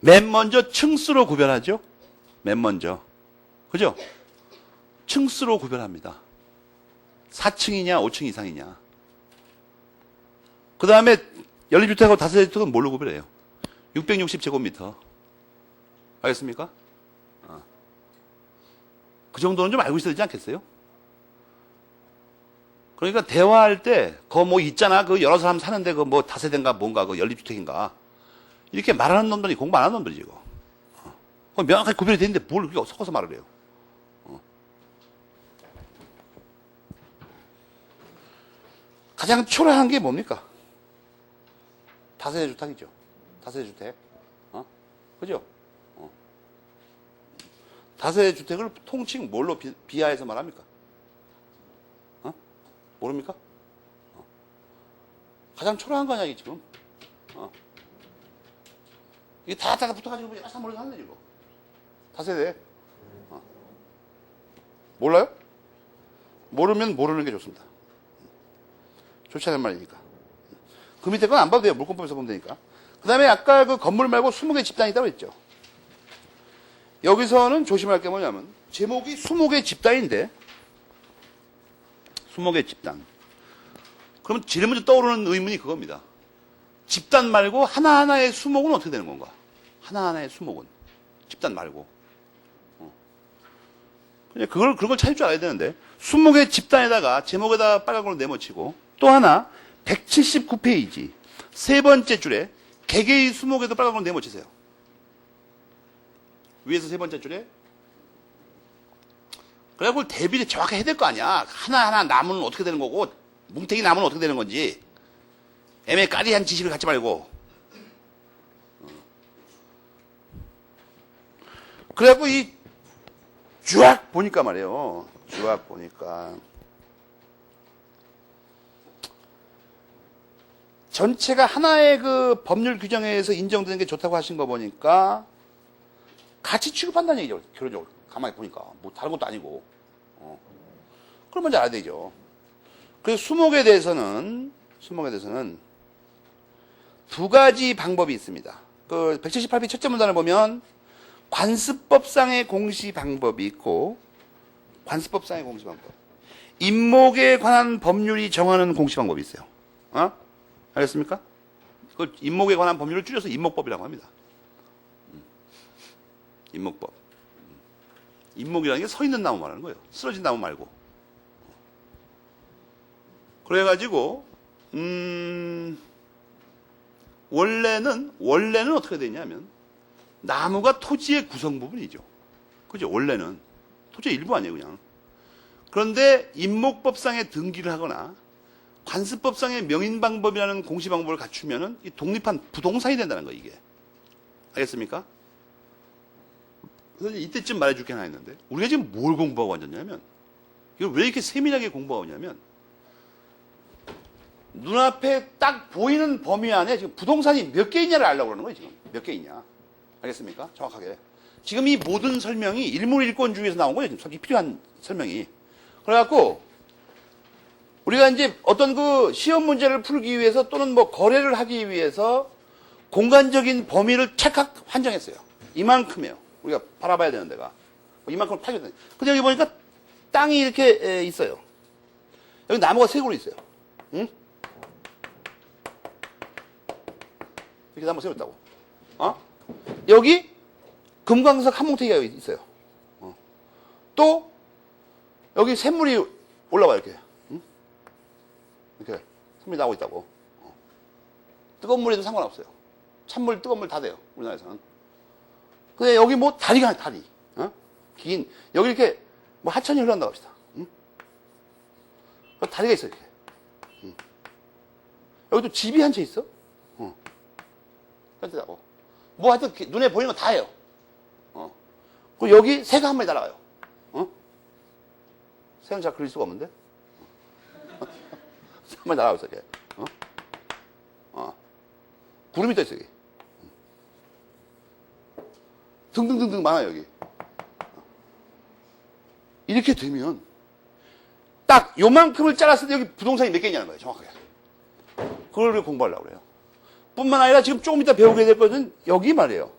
맨 먼저 층수로 구별하죠. 맨 먼저. 그죠? 층수로 구별합니다. 4층이냐 5층 이상이냐. 그 다음에 연립주택하고 다세대 주택은 뭘로 구별해요? 660제곱미터. 알겠습니까? 그 정도는 좀 알고 있어야 되지 않겠어요? 그러니까 대화할 때, 그거 뭐 있잖아. 그 여러 사람 사는데 그 뭐 다세대인가 뭔가 그 연립주택인가. 이렇게 말하는 놈들이 공부 안 하는 놈들이지, 이거. 명확하게 구별이 되는데 뭘 그렇게 섞어서 말을 해요. 가장 초라한 게 뭡니까? 다세대 주택이죠. 다세대 주택. 그죠? 다세대 주택을 통칭 뭘로 비하해서 말합니까? 모릅니까? 가장 초라한 거냐, 이게 지금. 이게 다 붙어가지고 약간 몰라서 하는 거지, 이거. 다세대. 몰라요? 모르면 모르는 게 좋습니다. 좋지 않은 말이니까. 그 밑에 건 안 봐도 돼요. 물권법에서 보면 되니까. 그 다음에 아까 그 건물 말고 20개 집단이 있다고 했죠. 여기서는 조심할 게 뭐냐면, 제목이 20개 집단인데, 20개 집단. 그러면 제일 먼저 떠오르는 의문이 그겁니다. 집단 말고 하나하나의 수목은 어떻게 되는 건가? 하나하나의 수목은. 집단 말고. 그런 걸 찾을 줄 알아야 되는데. 20개 집단에다가 제목에다 빨간 걸로 네모치고, 또 하나, 179페이지, 세 번째 줄에, 개개의 20개도 빨간 걸로 네모치세요. 위에서 세 번째 줄에. 그래, 그걸 대비를 정확하게 해야 될 거 아니야. 하나하나 나무는 어떻게 되는 거고, 뭉탱이 나무는 어떻게 되는 건지. 애매 까리한 지식을 갖지 말고. 그래갖고 쫙 보니까 말이에요. 쫙 보니까. 전체가 하나의 그 법률 규정에 의해서 인정되는 게 좋다고 하신 거 보니까 같이 취급한다는 얘기죠. 결론적으로. 가만히 보니까. 뭐 다른 것도 아니고. 그걸 먼저 알아야 되죠. 그래서 수목에 대해서는 두 가지 방법이 있습니다. 그 178비 첫째 문단을 보면 관습법상의 공시 방법이 있고, 관습법상의 공시 방법. 임목에 관한 법률이 정하는 공시 방법이 있어요. 알겠습니까? 그 임목에 관한 법률을 줄여서 임목법이라고 합니다. 임목법. 임목이라는 게 서 있는 나무 말하는 거예요. 쓰러진 나무 말고. 그래가지고 원래는 어떻게 되냐면 나무가 토지의 구성 부분이죠. 그죠? 원래는 토지의 일부 아니에요, 그냥. 그런데 임목법상의 등기를 하거나 관습법상의 명인방법이라는 공시방법을 갖추면은 이 독립한 부동산이 된다는 거예요, 이게. 알겠습니까? 그래서 이때쯤 말해줄 게 하나 있는데, 우리가 지금 뭘 공부하고 앉았냐면, 이걸 왜 이렇게 세밀하게 공부하고 있냐면, 눈앞에 딱 보이는 범위 안에 지금 부동산이 몇 개 있냐를 알려고 그러는 거예요, 지금. 몇 개 있냐. 알겠습니까? 정확하게. 지금 이 모든 설명이 일몰일권주의에서 나온 거예요, 지금. 이 필요한 설명이. 그래갖고, 우리가 이제 어떤 그 시험 문제를 풀기 위해서 또는 뭐 거래를 하기 위해서 공간적인 범위를 찰칵 한정했어요. 이만큼이에요. 우리가 바라봐야 되는 데가. 이만큼 파줘야 돼. 근데 여기 보니까 땅이 이렇게 있어요. 여기 나무가 세 그루 있어요. 응? 이렇게 나무가 세 그루 있다고. 여기 금광석 한 뭉태기가 있어요. 또 여기 샘물이 올라와요, 이렇게. 이렇게 샘물이 나오고 있다고. 뜨거운 물에도 상관없어요. 찬물, 뜨거운 물 다 돼요, 우리나라에서는. 근데 여기 뭐 다리가, 다리. 긴, 여기 이렇게 뭐 하천이 흘러간다고 합시다. 다리가 있어요, 이렇게. 여기 또 집이 한 채 있어. 그렇다고. 뭐 하여튼 눈에 보이는 거 다 해요. 그리고 여기 새가 한 마리 날아가요. 새는 잘 그릴 수가 없는데? 새 한 마리 날아가고 있어, 이렇게. 구름이 떠 있어, 여기. 등등등등 많아요, 여기. 이렇게 되면 딱 요만큼을 잘랐을 때 여기 부동산이 몇 개 있냐는 거예요, 정확하게. 그걸 공부하려고 그래요. 뿐만 아니라 지금 조금 이따 배우게 될 것은 여기 말이에요.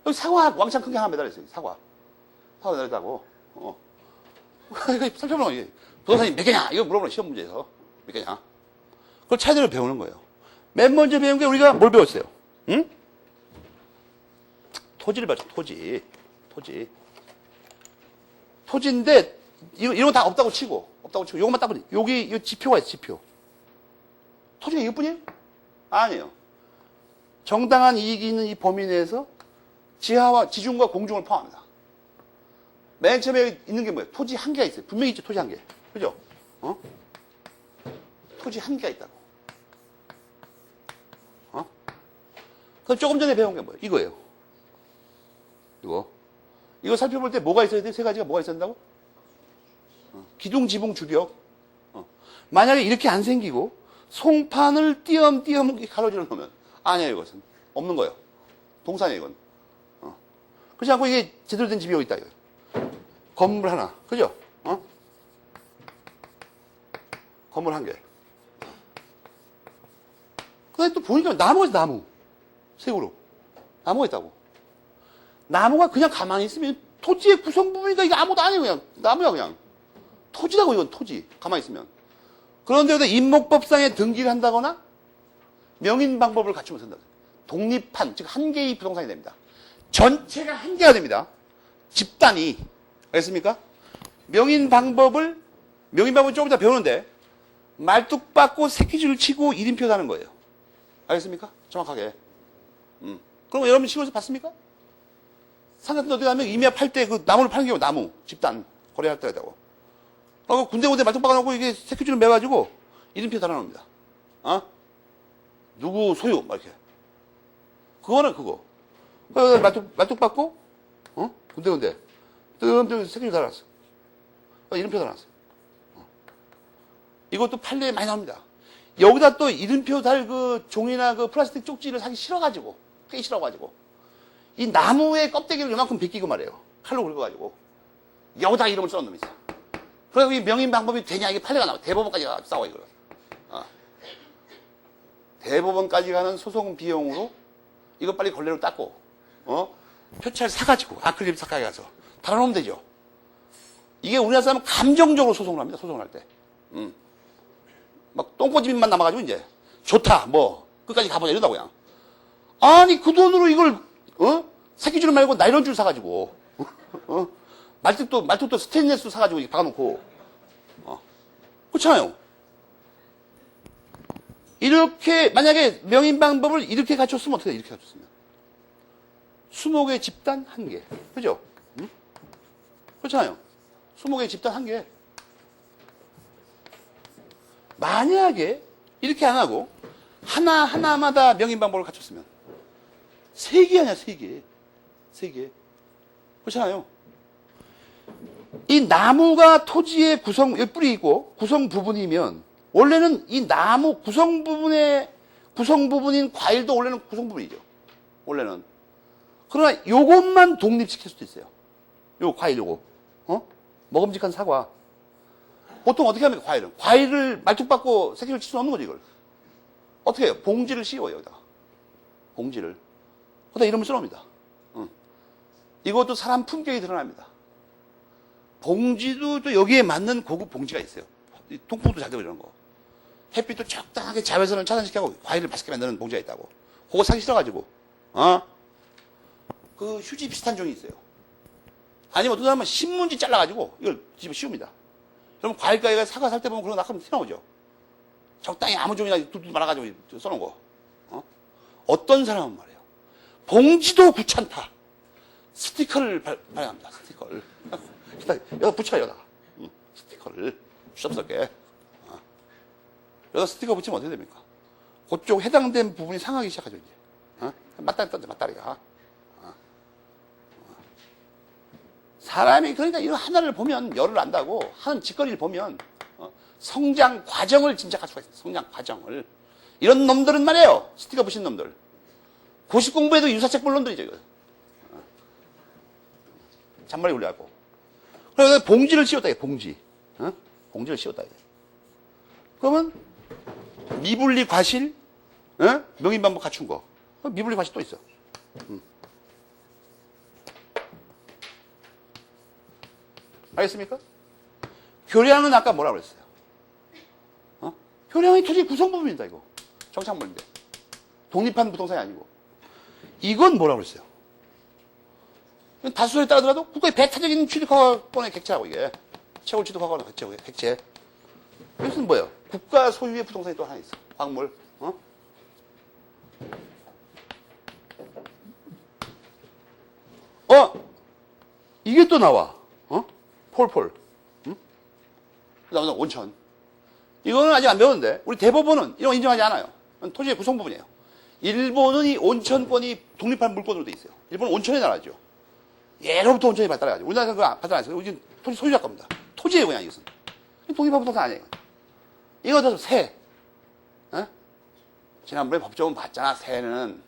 여기 사과 왕창 큰 게 하나 매달려 있어요, 사과. 사과 매달렸다고. 이거 살펴보는 거예요. 부동산이 몇 개냐? 이거 물어보는 시험 문제에서. 몇 개냐? 그걸 차이대로 배우는 거예요. 맨 먼저 배운 게 우리가 뭘 배웠어요? 응? 토지를 배웠죠, 토지. 토지인데, 이런 거 다 없다고 치고, 요것만 딱 보니, 여기, 이 지표가 있어, 지표. 토지가 이것뿐이에요? 아니에요. 정당한 이익이 있는 이 범위 내에서 지하와 지중과 공중을 포함합니다. 맨 처음에 있는 게 뭐예요? 토지 한 개가 있어요. 분명히 있죠, 토지 한 개. 그죠? 토지 한 개가 있다고. 그럼 조금 전에 배운 게 뭐예요? 이거예요. 이거 살펴볼 때 뭐가 있어야 돼? 세 가지가 뭐가 있어야 된다고? 기둥, 지붕, 주벽. 만약에 이렇게 안 생기고 송판을 띄엄띄엄 가로질러 놓으면 아니에요, 이것은. 없는 거예요. 동산이에요, 이건. 그렇지 않고 이게 제대로 된 집이 여기 있다, 이거. 건물 하나. 그죠? 건물 한 개. 근데 또 보니까 나무가 있어, 나무. 세 그루. 나무가 있다고. 나무가 그냥 가만히 있으면 토지의 구성 부분이니까 이게 아무것도 아니에요, 그냥. 나무야, 그냥. 토지라고, 이건 토지. 가만히 있으면. 그런데 여기다 임목법상에 등기를 한다거나 명인 방법을 갖추면 된다. 독립한, 즉 한 개의 부동산이 됩니다. 전체가 한 개가 됩니다. 집단이, 알겠습니까? 명인 방법을 조금 이따 배우는데, 말뚝박고 새끼줄을 치고 이름표 다는 거예요. 알겠습니까? 정확하게. 그럼 여러분 시골에서 봤습니까? 산 같은 데 어디 가면 임야 팔 때 그 나무를 파는 경우, 나무, 집단, 거래할 때가 있다고. 군데군데 말뚝 박아놓고 이게 새끼줄을 매가지고 이름표 달아놓습니다. 누구 소유, 막 이렇게. 그거는 그거. 말뚝 박고, 군데군데. 새끼줄 달아놨어. 이름표 달아놨어. 이것도 판례에 많이 나옵니다. 여기다 또 이름표 달 그 종이나 그 플라스틱 쪽지를 사기 싫어가지고, 꽤 싫어가지고, 이 나무의 껍데기를 요만큼 벗기고 말이에요. 칼로 긁어가지고. 여기다 이름을 써놓은 놈이 있어. 그래서 이 명인 방법이 되냐, 이게 판례가 나와. 대법원까지 가 싸워, 이거. 대법원까지 가는 소송 비용으로 이거 빨리 걸레로 닦고, 표차를 사가지고, 아크릴 사가게 가서 달아놓으면 되죠. 이게 우리나라 사람은 감정적으로 소송을 합니다, 소송을 할 때. 막 똥꼬집만 남아가지고 이제 좋다 뭐 끝까지 가보자 이러다 그냥. 아니 그 돈으로 이걸 새끼줄 말고 나이론 줄 사가지고 말뚝도 스테인레스 사가지고 이렇게 박아놓고 그렇잖아요. 이렇게 만약에 명인 방법을 이렇게 갖췄으면 어떻게 돼? 이렇게 갖췄으면 수목의 집단 한 개, 그죠? 그렇잖아요. 수목의 집단 한 개. 만약에 이렇게 안 하고 하나마다 명인 방법을 갖췄으면 세 개 아니야, 세 개. 그렇잖아요. 이 나무가 토지의 뿌리 있고 구성 부분이면 원래는 이 나무 구성 부분인 과일도 원래는 구성 부분이죠. 원래는. 그러나 요것만 독립시킬 수도 있어요. 요 과일 요거. 먹음직한 사과. 보통 어떻게 합니까, 과일은? 과일을 말뚝박고 새끼를 칠 수 없는 거지, 이걸. 어떻게 해요? 봉지를 씌워요, 여기다가. 봉지를. 거기다 이름을 써놓습니다. 이것도 사람 품격이 드러납니다. 봉지도 또 여기에 맞는 고급 봉지가 있어요. 통풍도 잘 되고 이런 거. 햇빛도 적당하게 자외선을 차단시키고 과일을 맛있게 만드는 봉지가 있다고. 그거 사기 싫어가지고, 그 휴지 비슷한 종이 있어요. 아니면 어떤 사람은 신문지 잘라가지고 이걸 집에 씌웁니다. 그럼 과일 가게가 사과 살 때 보면 그런 거 낙하면 튀어나오죠. 적당히 아무 종이나 뚝뚝 말아가지고 써놓은 거. 어떤 사람은 말이에요. 봉지도 귀찮다. 스티커를 발행합니다. 스티커를. 여기다 붙여요, 여기다가. 스티커를. 추접스럽게. 여기다 스티커 붙이면 어떻게 됩니까? 그쪽 해당된 부분이 상하기 시작하죠, 이제. 맞다리 던져, 맞다리가. 사람이 그러니까 이런 하나를 보면 열을 안다고 하는 짓거리를 보면 성장 과정을 짐작할 수가 있어요. 성장 과정을. 이런 놈들은 말이에요. 스티커 붙인 놈들. 고시 공부에도 유사책 볼 놈들이죠. 이거. 잔머리 올려갖고. 그래서 봉지를 씌웠다. 봉지. 봉지를 씌웠다. 그러면 미분리 과실, 명인방법 갖춘 거. 미분리 과실 또 있어. 알겠습니까? 교량은 아까 뭐라고 그랬어요? 교량이 토지 구성 부분이다, 이거. 정착물인데. 독립한 부동산이 아니고. 이건 뭐라고 그랬어요? 다수소에 따르더라도 국가의 배타적인 취득허가권의 객체라고, 이게. 채굴 취득허가권의 객체. 이것은 뭐예요? 국가 소유의 부동산이 또 하나 있어. 광물. 이게 또 나와. 폴. 그 다음에 온천. 이거는 아직 안 배웠는데, 우리 대법원은 이런 거 인정하지 않아요. 토지의 구성 부분이에요. 일본은 이 온천권이 독립한 물권으로 돼 있어요. 일본은 온천의 나라죠. 예로부터 온천이 발달해가지고. 우리나라는 그거 발달 안 했어요. 우리 토지 소유자 겁니다. 토지예요, 그냥 이것은. 독립한 부동산 아니에요. 이거 더 새. 지난번에 법조문 봤잖아, 새는.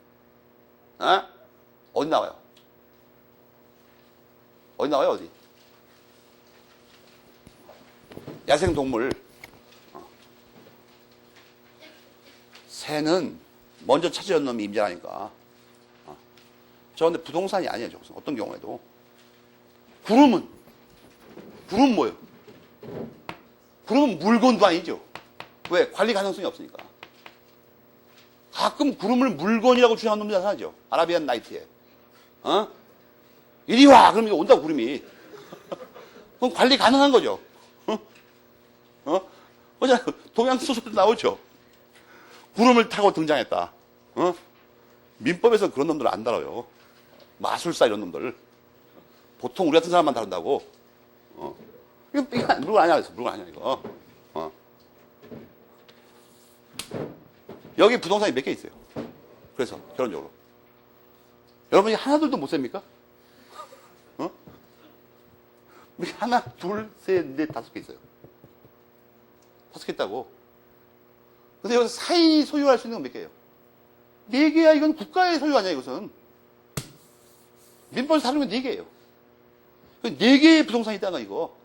어디 나와요? 어디 나와요, 어디? 야생동물. 새는 먼저 찾아온 놈이 임자라니까. 저 근데 부동산이 아니에요, 저것은. 어떤 경우에도. 구름은 뭐예요? 구름은 물건도 아니죠. 왜? 관리 가능성이 없으니까. 가끔 구름을 물건이라고 주장하는 놈들 나타나죠. 아라비안 나이트에. 이리 와! 그럼 이거 온다고, 구름이. 그럼 관리 가능한 거죠. 어제 동양소설도 나오죠. 구름을 타고 등장했다. 민법에서 그런 놈들 안 다뤄요. 마술사 이런 놈들. 보통 우리 같은 사람만 다룬다고. 이거 물건 아니야. 물건 아니야, 이거. 여기 부동산이 몇 개 있어요. 그래서, 결론적으로. 여러분이 하나둘도 못 셉니까? 하나, 둘, 셋, 넷, 다섯 개 있어요. 다섯 개 있다고. 근데 여기서 사인이 소유할 수 있는 건 몇 개예요? 네 개야. 이건 국가의 소유 아니야, 이것은. 민법에서 다루면 네 개예요. 네 개의 부동산이 있다는 거, 이거.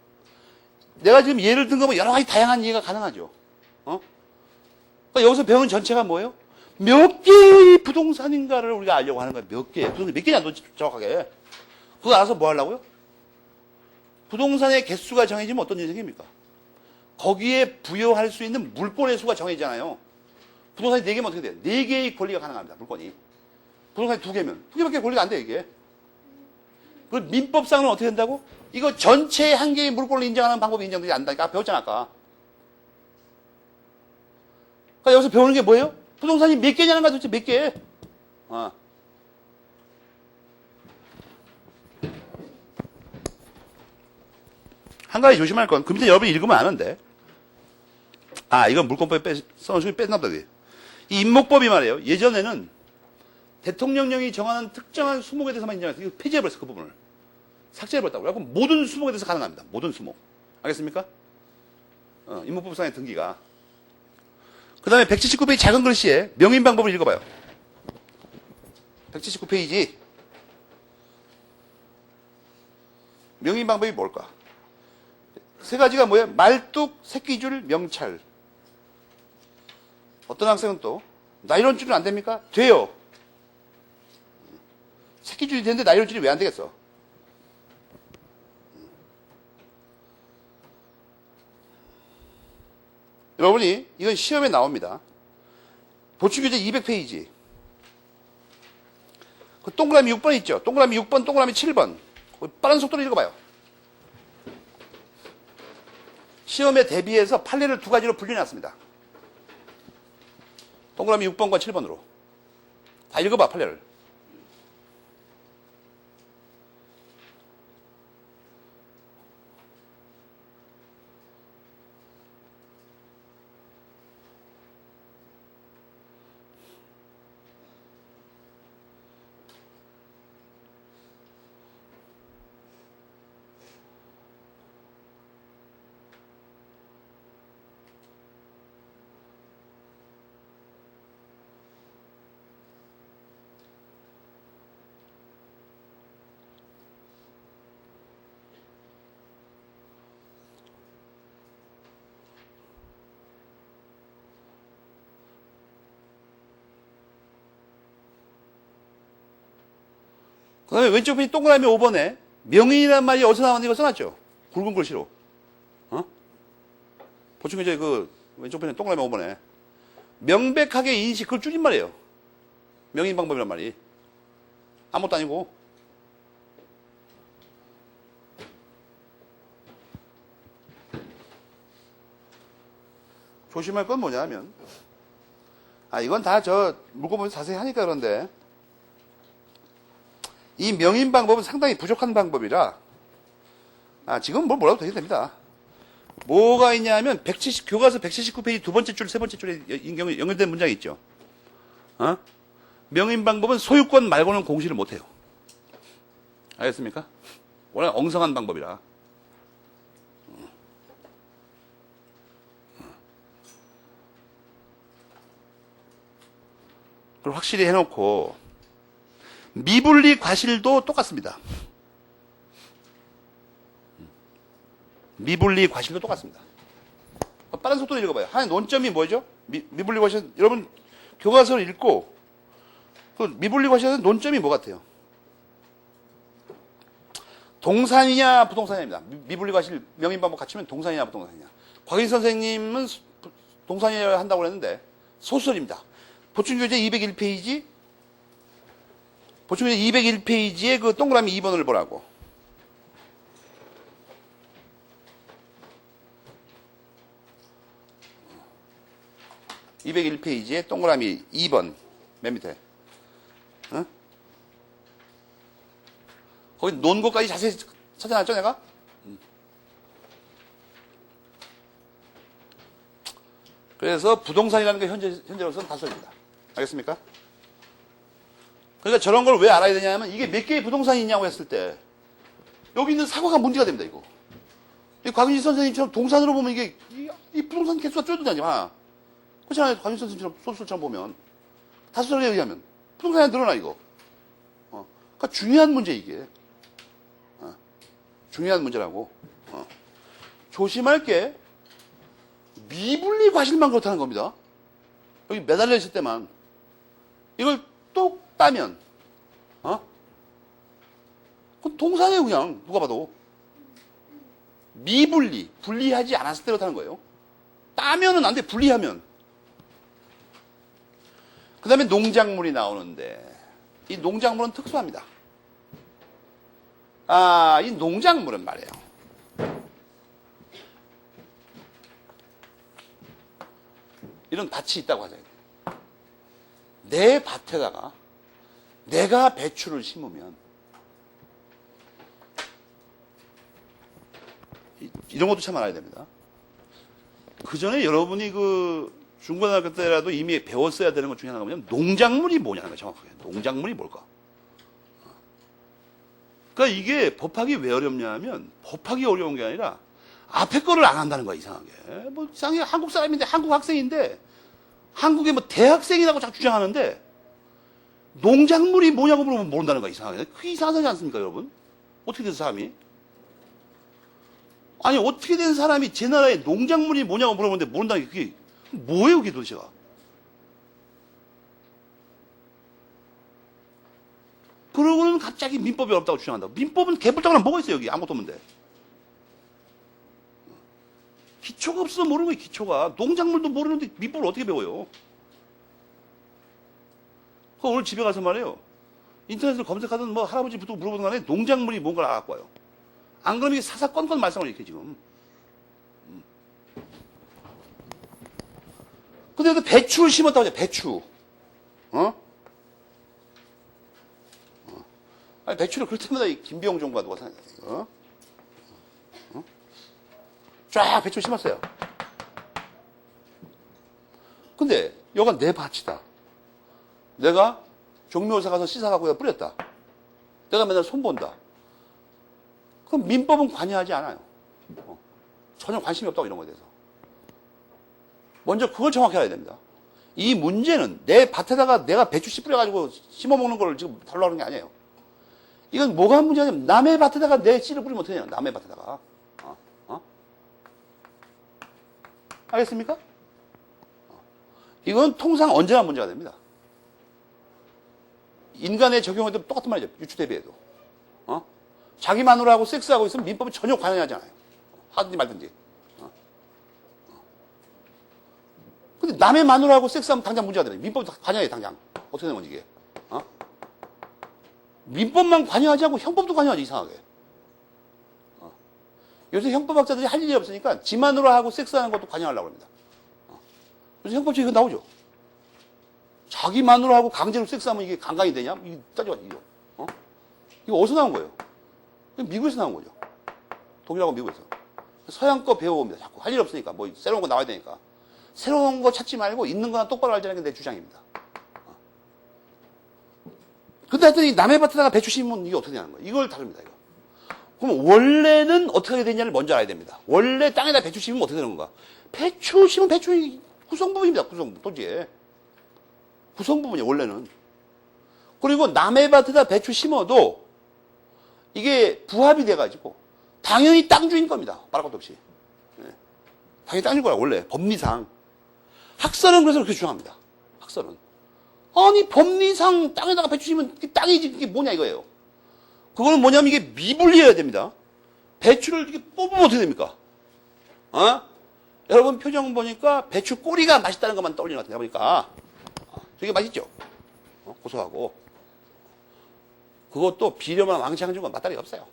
내가 지금 예를 든 거면 여러 가지 다양한 이해가 가능하죠. 그러니까 여기서 배우는 전체가 뭐예요? 몇 개의 부동산인가를 우리가 알려고 하는 거예요. 몇 개. 부동산이 몇 개냐, 너 정확하게. 그거 알아서 뭐 하려고요? 부동산의 개수가 정해지면 어떤 일이 생깁니까? 거기에 부여할 수 있는 물권의 수가 정해지잖아요. 부동산이 4개면 어떻게 돼요? 4개의 권리가 가능합니다, 물권이. 부동산이 2개면. 2개밖에 권리가 안 돼요, 이게. 그 민법상은 어떻게 된다고? 이거 전체의 한 개의 물권을 인정하는 방법이 인정되지 않는다니까. 배웠잖아, 아까. 그러니까 여기서 배우는 게 뭐예요? 부동산이 몇 개냐는 거야, 도대체 몇 개? 한 가지 조심할 건, 그 밑에 여러분이 읽으면 아는데. 이건 물권법에 써놓은 뺐나 보다. 이 임목법이 말이에요. 예전에는 대통령령이 정하는 특정한 수목에 대해서만 인정해서 이거 폐지해버렸어, 그 부분을. 삭제해버렸다고. 그래서 모든 수목에 대해서 가능합니다. 모든 수목. 알겠습니까? 임목법상의 등기가. 그 다음에 179페이지 작은 글씨에 명인방법을 읽어봐요. 179페이지. 명인방법이 뭘까? 세 가지가 뭐예요? 말뚝, 새끼줄, 명찰. 어떤 학생은 또 나이론줄은 안 됩니까? 돼요. 새끼줄이 되는데 나이론줄이 왜 안 되겠어? 여러분이 이건 시험에 나옵니다. 보충교재 200페이지. 그 동그라미 6번 있죠? 동그라미 6번, 동그라미 7번. 빠른 속도로 읽어봐요. 시험에 대비해서 판례를 2가지로 분류해놨습니다. 동그라미 6번과 7번으로. 다 읽어봐, 판례를. 그 다음에 왼쪽 편이 동그라미 5번에 명인이란 말이 어디서 나왔는지 이거 써놨죠? 굵은 글씨로. 보충교재 그 왼쪽 편에 동그라미 5번에 명백하게 인식, 그걸 줄임말이에요. 명인 방법이란 말이. 아무것도 아니고. 조심할 건 뭐냐면, 이건 다 물건 보면서 자세히 하니까 그런데, 이 명인 방법은 상당히 부족한 방법이라, 지금 뭐라도 되게 됩니다. 뭐가 있냐면, 교과서 179페이지 두 번째 줄, 세 번째 줄에 연결된 문장이 있죠. 명인 방법은 소유권 말고는 공시를 못해요. 알겠습니까? 워낙 엉성한 방법이라. 그걸 확실히 해놓고, 미분리 과실도 똑같습니다. 미분리 과실도 똑같습니다. 빠른 속도로 읽어봐요. 하나의 논점이 뭐죠? 미분리 과실, 여러분, 교과서를 읽고, 그 미분리 과실에서 논점이 뭐 같아요? 동산이냐, 부동산이냐입니다. 미분리 과실, 명인 방법 갖추면 동산이냐, 부동산이냐. 곽인 선생님은 동산이라 한다고 그랬는데, 소설입니다. 보충교재 201페이지, 보충 201페이지에 그 동그라미 2번을 보라고. (201페이지에) 동그라미 2번 맨 밑에. 어? 거기 논 것까지 자세히 찾아놨죠 내가? 그래서 부동산이라는 게 현재로서는 다설입니다. 알겠습니까? 그러니까 저런 걸 왜 알아야 되냐면 이게 몇 개의 부동산이 있냐고 했을 때 여기 있는 사과가 문제가 됩니다. 이거. 이 곽윤식 선생님처럼 동산으로 보면 이게 이 부동산 개수가 줄어들잖아. 그렇잖아요. 곽윤식 선생님처럼 소설처럼 보면 다수설에 의하면 부동산이 늘어나 이거. 그러니까 중요한 문제 이게. 중요한 문제라고. 조심할 게 미분리 과실만 그렇다는 겁니다. 여기 매달려 있을 때만 이걸 똑 따면 그건 동산이에요. 그냥 누가 봐도 미분리 분리하지 않았을 때 그렇다는 거예요. 따면은 안 돼. 분리하면. 그 다음에 농작물이 나오는데 이 농작물은 특수합니다. 이 농작물은 말이에요. 이런 밭이 있다고 하잖아요. 내 밭에다가 내가 배추를 심으면 이런 것도 참 알아야 됩니다. 그 전에 여러분이 그 중고등학교 때라도 이미 배웠어야 되는 것 중에 하나가 뭐냐면 농작물이 뭐냐는 거예요. 정확하게. 농작물이 뭘까? 그러니까 이게 법학이 왜 어렵냐면 법학이 어려운 게 아니라 앞에 거를 안 한다는 거야. 이상하게. 뭐 이상하게 한국 사람인데 한국 학생인데 한국의 뭐 대학생이라고 자꾸 주장하는데 농작물이 뭐냐고 물어보면 모른다는 거야. 이상하게. 그게 이상하지 않습니까 여러분? 어떻게 된 사람이? 아니 어떻게 된 사람이 제 나라에 농작물이 뭐냐고 물어보는데 모른다는 게 그게 뭐예요 그게 도대체가? 그러고는 갑자기 민법이 어렵다고 주장한다고. 민법은 개뿔따구나 뭐가 있어요 여기 아무것도 없는데. 기초가 없어서 모르는 거예요 기초가. 농작물도 모르는데 민법을 어떻게 배워요? 오늘 집에 가서 말이에요. 인터넷을 검색하든 뭐 할아버지부터 물어보는 간에 농작물이 뭔가를 알아갖고 와요. 안 그러면 이게 사사건건 말썽을 이렇게 지금. 근데 그 배추를 심었다고 하죠. 배추. 아니 배추를 그럴 때마다 이 김병종과 누가 생각나요? 쫙 배추 심었어요. 근데 여가 내 밭이다. 내가 종묘사 가서 씻어갖고 뿌렸다. 내가 맨날 손본다. 그럼 민법은 관여하지 않아요. 전혀 관심이 없다고 이런 거에 대해서. 먼저 그걸 정확히 알아야 됩니다. 이 문제는 내 밭에다가 내가 배추 씨 뿌려가지고 심어먹는 걸 지금 다루려는 게 아니에요. 이건 뭐가 문제냐면 남의 밭에다가 내 씨를 뿌리면 어떻게 되냐. 남의 밭에다가. 알겠습니까? 이건 통상 언제나 문제가 됩니다. 인간의 적용에도 똑같은 말이죠. 유추 대비해도. 자기 마누라하고 섹스하고 있으면 민법은 전혀 관여하지 않아요. 하든지 말든지. 근데 남의 마누라하고 섹스하면 당장 문제가 되네. 민법도 관여해 당장. 어떻게 되는 건지 이게. 민법만 관여하지 않고 형법도 관여하지 이상하게. 요새 형법학자들이 할 일이 없으니까 지 마누라하고 섹스하는 것도 관여하려고 합니다. 요새 형법책에 이거 나오죠. 자기 마누라하고 강제로 섹스하면 이게 강간이 되냐? 이거 따져봐 이거. 이거 어디서 나온 거예요? 미국에서 나온 거죠. 독일하고 미국에서. 서양 거 배워봅니다. 자꾸 할 일 없으니까 뭐 새로운 거 나와야 되니까. 새로운 거 찾지 말고 있는 거나 똑바로 알자는 게 내 주장입니다. 근데 하여튼 이 남의 밭에다가 배추 심으면 이게 어떻게 되냐는 거예요. 이걸 다룹니다, 이거. 그럼 원래는 어떻게 하게 되냐를 먼저 알아야 됩니다. 원래 땅에다 배추 심으면 어떻게 되는 건가? 배추 심으면 배추의 구성부분입니다, 구성부. 토지에. 구성부분이에요, 원래는. 그리고 남의 밭에다 배추 심어도 이게 부합이 돼가지고 당연히 땅 주인 겁니다. 말할 것도 없이. 당연히 땅 주인 거라, 원래. 법리상. 학설은 그래서 그렇게 주장합니다. 학설은. 아니 법리상 땅에다가 배추 심으면 땅이지 그게 뭐냐 이거예요. 그거는 뭐냐면 이게 미분리해야 됩니다. 배추를 이렇게 뽑으면 어떻게 됩니까? 여러분 표정 보니까 배추 꼬리가 맛있다는 것만 떠올리는 것 같아요. 보니까 되게 맛있죠? 고소하고. 그것도 비료만 왕창 주고 맛다리가 없어요.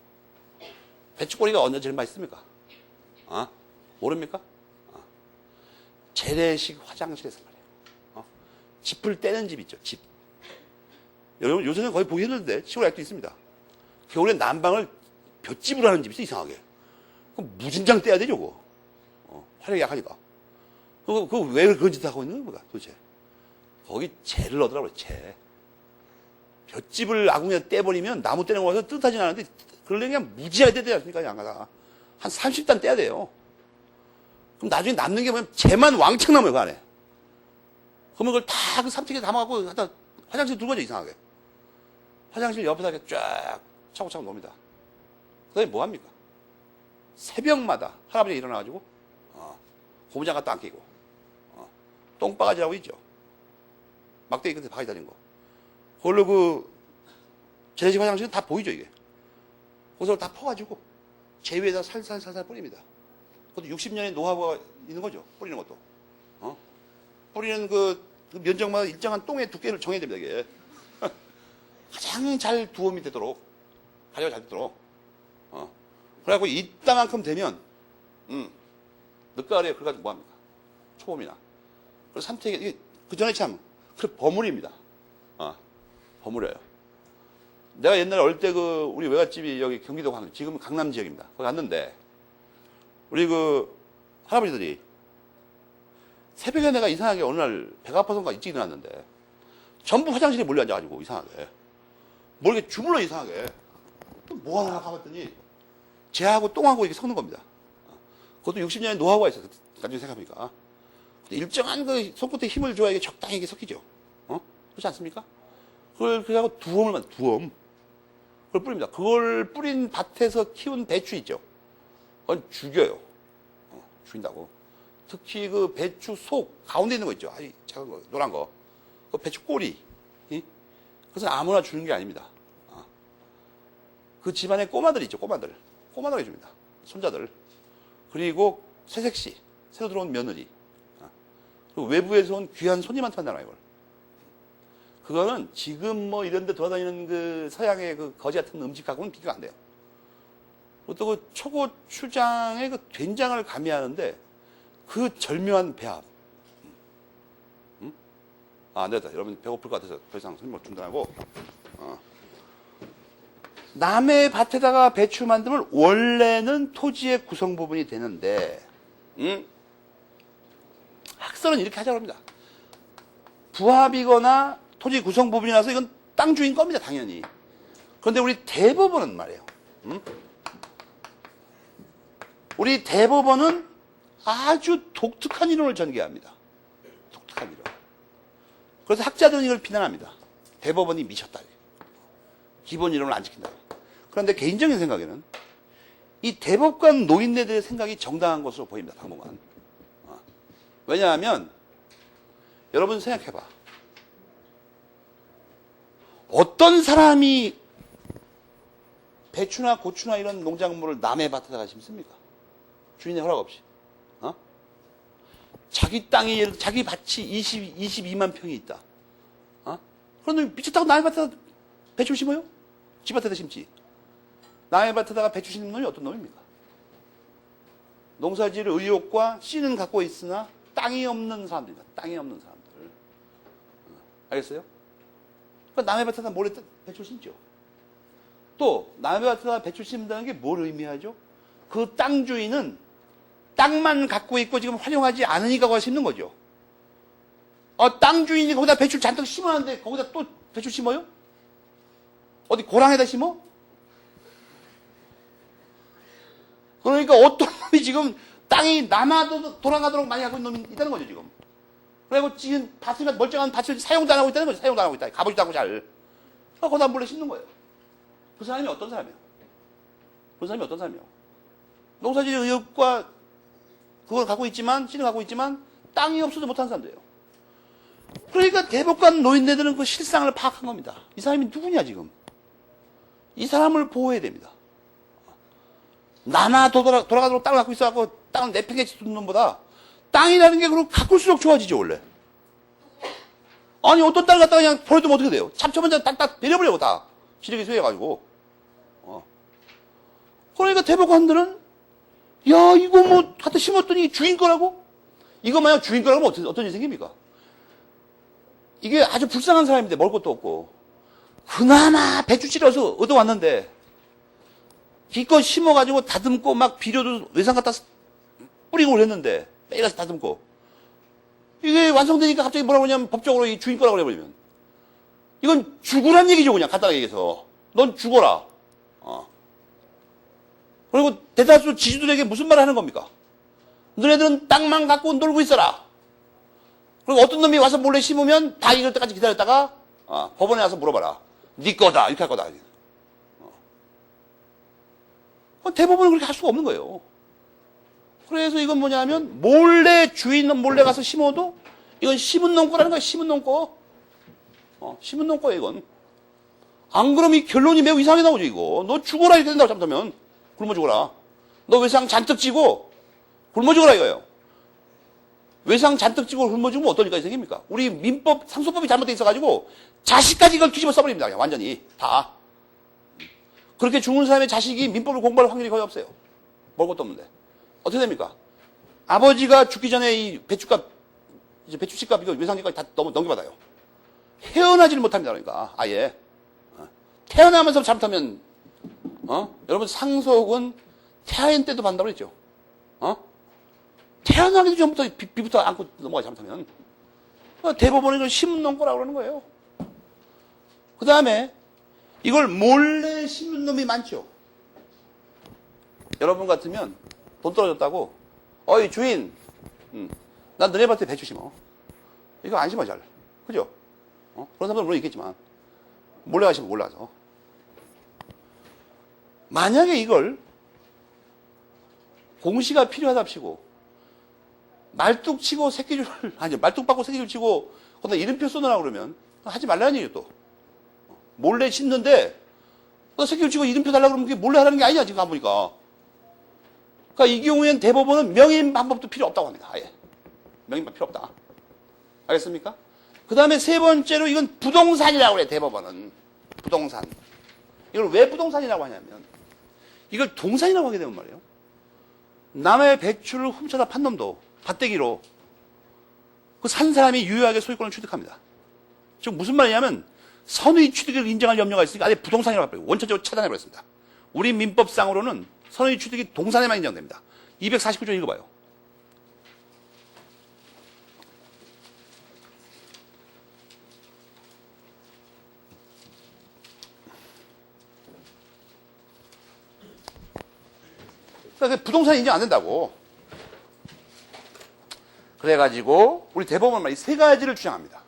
배추꼬리가 언제 제일 맛있습니까? 모릅니까? 재래식 화장실에서 말이에요. 짚을 떼는 집 있죠, 집. 여러분, 요새는 거의 보기 힘든데, 시골 아직도 있습니다. 겨울에 난방을 볏짚으로 하는 집이 있어, 이상하게. 그럼 무진장 떼야 되죠, 그거. 화력이 약하니까. 그거 왜 그런 짓 하고 있는 거야, 도대체? 거기 재를 넣더라고요, 재. 볏짚을 아궁이에 떼버리면 나무 떼는 거 와서 뜻하진 않은데, 그러려면 그냥 무지하게 떼야 되니까, 양가다가. 한 30단 떼야 돼요. 그럼 나중에 남는 게 뭐냐면, 재만 왕창 남아요, 그 안에. 그러면 그걸 다 그 삼티기에 담아갖고, 하다 화장실 두고 가죠, 이상하게. 화장실 옆에다 이렇게 쫙 차곡차곡 놓습니다. 그 다음에 뭐 합니까? 새벽마다 할아버지가 일어나가지고, 고무장갑도 안 끼고, 똥바가지라고 있죠. 막대기 끝에 바가지 달린 거. 그걸로 그, 재래식 화장실은 다 보이죠, 이게. 거기서 다 퍼가지고, 제 위에다 살살살살 뿌립니다. 그것도 60년의 노하우가 있는 거죠, 뿌리는 것도. 뿌리는 그 면적마다 일정한 똥의 두께를 정해야 됩니다, 이게. 가장 잘 두엄이 되도록, 발효가 잘 되도록. 그래갖고 이따만큼 되면, 늦가을에 그래가지고 뭐합니까? 초봄이나. 그리고 삼태기, 이게 그 전에 참, 그 버무립니다. 버무려요. 내가 옛날에 어릴 때 우리 외갓집이 여기 경기도 강남, 지금은 강남 지역입니다. 거기 갔는데, 우리 할아버지들이 새벽에 내가 이상하게 어느 날 배가 아파서인가 일찍 일어났는데, 전부 화장실에 몰려 앉아가지고 이상하게. 뭘 이렇게 주물러 이상하게. 또 뭐 하나 가봤더니, 재하고 똥하고 이렇게 섞는 겁니다. 그것도 60년의 노하우가 있어요. 나중에 생각해보니까. 일정한 손끝에 힘을 줘야 이게 적당히 이게 섞이죠. 그렇지 않습니까? 그걸 그래갖고 두엄. 그걸 뿌립니다. 그걸 뿌린 밭에서 키운 배추 있죠. 그건 죽여요. 죽인다고. 특히 그 배추 속 가운데 있는 거 있죠. 아주 작은 거, 노란 거. 그 배추 꼬리. 그것은 아무나 주는 게 아닙니다. 그 집안에 꼬마들 있죠. 꼬마들 해줍니다. 손자들. 그리고 새색시, 새로 들어온 며느리. 그리고 외부에서 온 귀한 손님한테 한다는 이걸. 그거는 지금 뭐 이런 데 돌아다니는 그 서양의 그 거지 같은 음식하고는 비교가 안 돼요. 또 그 초고추장에 그 된장을 가미하는데 그 절묘한 배합. 안 되겠다. 여러분 배고플 것 같아서 더 이상 설명 중단하고. 남의 밭에다가 배추 만들면 원래는 토지의 구성 부분이 되는데, 학설은 이렇게 하자고 합니다. 부합이거나 토지 구성 부분이라서 이건 땅 주인 겁니다, 당연히. 그런데 우리 대법원은 말이에요. 우리 대법원은 아주 독특한 이론을 전개합니다. 독특한 이론. 그래서 학자들은 이걸 비난합니다. 대법원이 미쳤다. 기본 이론을 안 지킨다. 그런데 개인적인 생각에는 이 대법관 노인네들의 생각이 정당한 것으로 보입니다. 당분간. 왜냐하면 여러분 생각해봐. 어떤 사람이 배추나 고추나 이런 농작물을 남의 밭에다가 심습니까? 주인의 허락 없이. 자기 땅이, 자기 밭이 22만 평이 있다. 그런데 미쳤다고 남의 밭에다 배추 심어요? 집 밭에다 심지. 남의 밭에다가 배추 심는 놈이 어떤 놈입니까? 농사지을 의욕과 씨는 갖고 있으나 땅이 없는 사람들입니다. 땅이 없는 사람들. 알겠어요? 그러니까 남의 밭에다 몰래 배추 심죠. 또 남의 밭에다 배추 심는다는 게 뭘 의미하죠? 그 땅 주인은 땅만 갖고 있고 지금 활용하지 않으니까 거기다 심는 거죠. 땅 주인이 거기다 배추를 잔뜩 심었는데 거기다 또 배추 심어요? 어디 고랑에다 심어? 그러니까 어떤 놈이 지금 땅이 남아도 돌아가도록 많이 하고 있는 놈이 있다는 거죠, 지금. 그리고 지금 밭을, 멀쩡한 밭을 사용도 안 하고 있다는 거죠. 사용도 안 하고 있다. 가보지도 않고 잘. 거기다 몰래 심는 거예요. 그 사람이 어떤 사람이에요? 그 사람이 어떤 사람이에요? 농사질 의욕과 그걸 갖고 있지만, 씨를 갖고 있지만, 땅이 없어도 못하는 사람들이에요. 그러니까 대법관 노인네들은 그 실상을 파악한 겁니다. 이 사람이 누구냐, 지금. 이 사람을 보호해야 됩니다. 나나 돌아가도록 땅을 갖고 있어갖고 땅을 내팽개치 두는 놈보다 땅이라는 게 그럼 가꿀수록 좋아지죠, 원래. 아니, 어떤 땅을 갖다가 그냥 버려두면 어떻게 돼요? 참초만 딱딱 내려버려고 다. 시력이 쇠해가지고. 그러니까 대법관들은 야 이거 뭐 하여튼 심었더니 주인 거라고? 이거 만약 주인 거라고 하면 어떤 일이 생깁니까? 이게 아주 불쌍한 사람인데 먹을 것도 없고 그나마 배추 찔러서 얻어왔는데 기껏 심어가지고 다듬고 막 비료도 외상 갖다 뿌리고 그랬는데 매일 가서 다듬고 이게 완성되니까 갑자기 뭐라고 하냐면 법적으로 이 주인 거라고 해버리면 이건 죽으란 얘기죠. 그냥 간단하게 얘기해서 넌 죽어라. 그리고 대다수 지주들에게 무슨 말을 하는 겁니까? 너네들은 땅만 갖고 놀고 있어라. 그리고 어떤 놈이 와서 몰래 심으면 다 익을 때까지 기다렸다가 법원에 와서 물어봐라. 네 거다 이렇게 할 거다. 대법원은 그렇게 할 수가 없는 거예요. 그래서 이건 뭐냐면 몰래 주인 몰래 가서 심어도 이건 심은 놈 거라는 거야. 심은 놈 거. 심은 놈 거예요 이건. 안 그러면 이 결론이 매우 이상하게 나오죠 이거. 너 죽어라 이렇게 된다고 잘못하면. 굶어 죽어라. 너 외상 잔뜩 찌고 굶어 죽어라 이거예요. 외상 잔뜩 찌고 굶어 죽으면 어떤 일까지 생깁니까? 우리 민법, 상소법이 잘못되어 있어가지고 자식까지 이걸 뒤집어 써버립니다. 그냥 완전히 다. 그렇게 죽은 사람의 자식이 민법을 공부할 확률이 거의 없어요. 먹을 것도 없는데. 어떻게 됩니까? 아버지가 죽기 전에 이 배추값, 이제 배추씨값 이거 외상값까지 다 넘겨받아요. 헤어나지를 못합니다. 그러니까 아예. 태어나면서 잘못하면 여러분 상속은 태아인 때도 받는다고 그랬죠. 태어나기도 전부터 비부터 안고 넘어가 잘못하면. 대법원은 이걸 심은 놈 거라고 그러는 거예요. 그 다음에 이걸 몰래 심은 놈이 많죠. 여러분 같으면 돈 떨어졌다고 어이 주인 난 너네 밭에 배추 심어. 이거 안 심어 잘. 그죠? 그런 사람들 물론 있겠지만 몰래 가시면 몰라서. 만약에 이걸 공시가 필요하답시고 말뚝 치고 새끼줄 아니 말뚝 받고 새끼줄 치고 거기다 이름표 써놓으라고 그러면 하지 말라는 얘기죠 또. 몰래 심는데 너 새끼줄 치고 이름표 달라고 그러면 그게 몰래 하라는 게 아니야 지금 가보니까. 그러니까 이 경우에는 대법원은 명인 방법도 필요 없다고 합니다. 아예 명인방 필요 없다. 알겠습니까? 그 다음에 세 번째로 이건 부동산이라고 그래. 대법원은 부동산. 이걸 왜 부동산이라고 하냐면 이걸 동산이라고 하게 되면 말이에요. 남의 배추를 훔쳐다 판 놈도 밭대기로 그 산 사람이 유효하게 소유권을 취득합니다. 즉 무슨 말이냐면 선의 취득을 인정할 염려가 있으니까 아예 부동산이라고 해버리고 원천적으로 차단해버렸습니다. 우리 민법상으로는 선의 취득이 동산에만 인정됩니다. 249조 읽어봐요. 그러니까 부동산 인정 안 된다고. 그래가지고 우리 대법원은 이 세 가지를 주장합니다.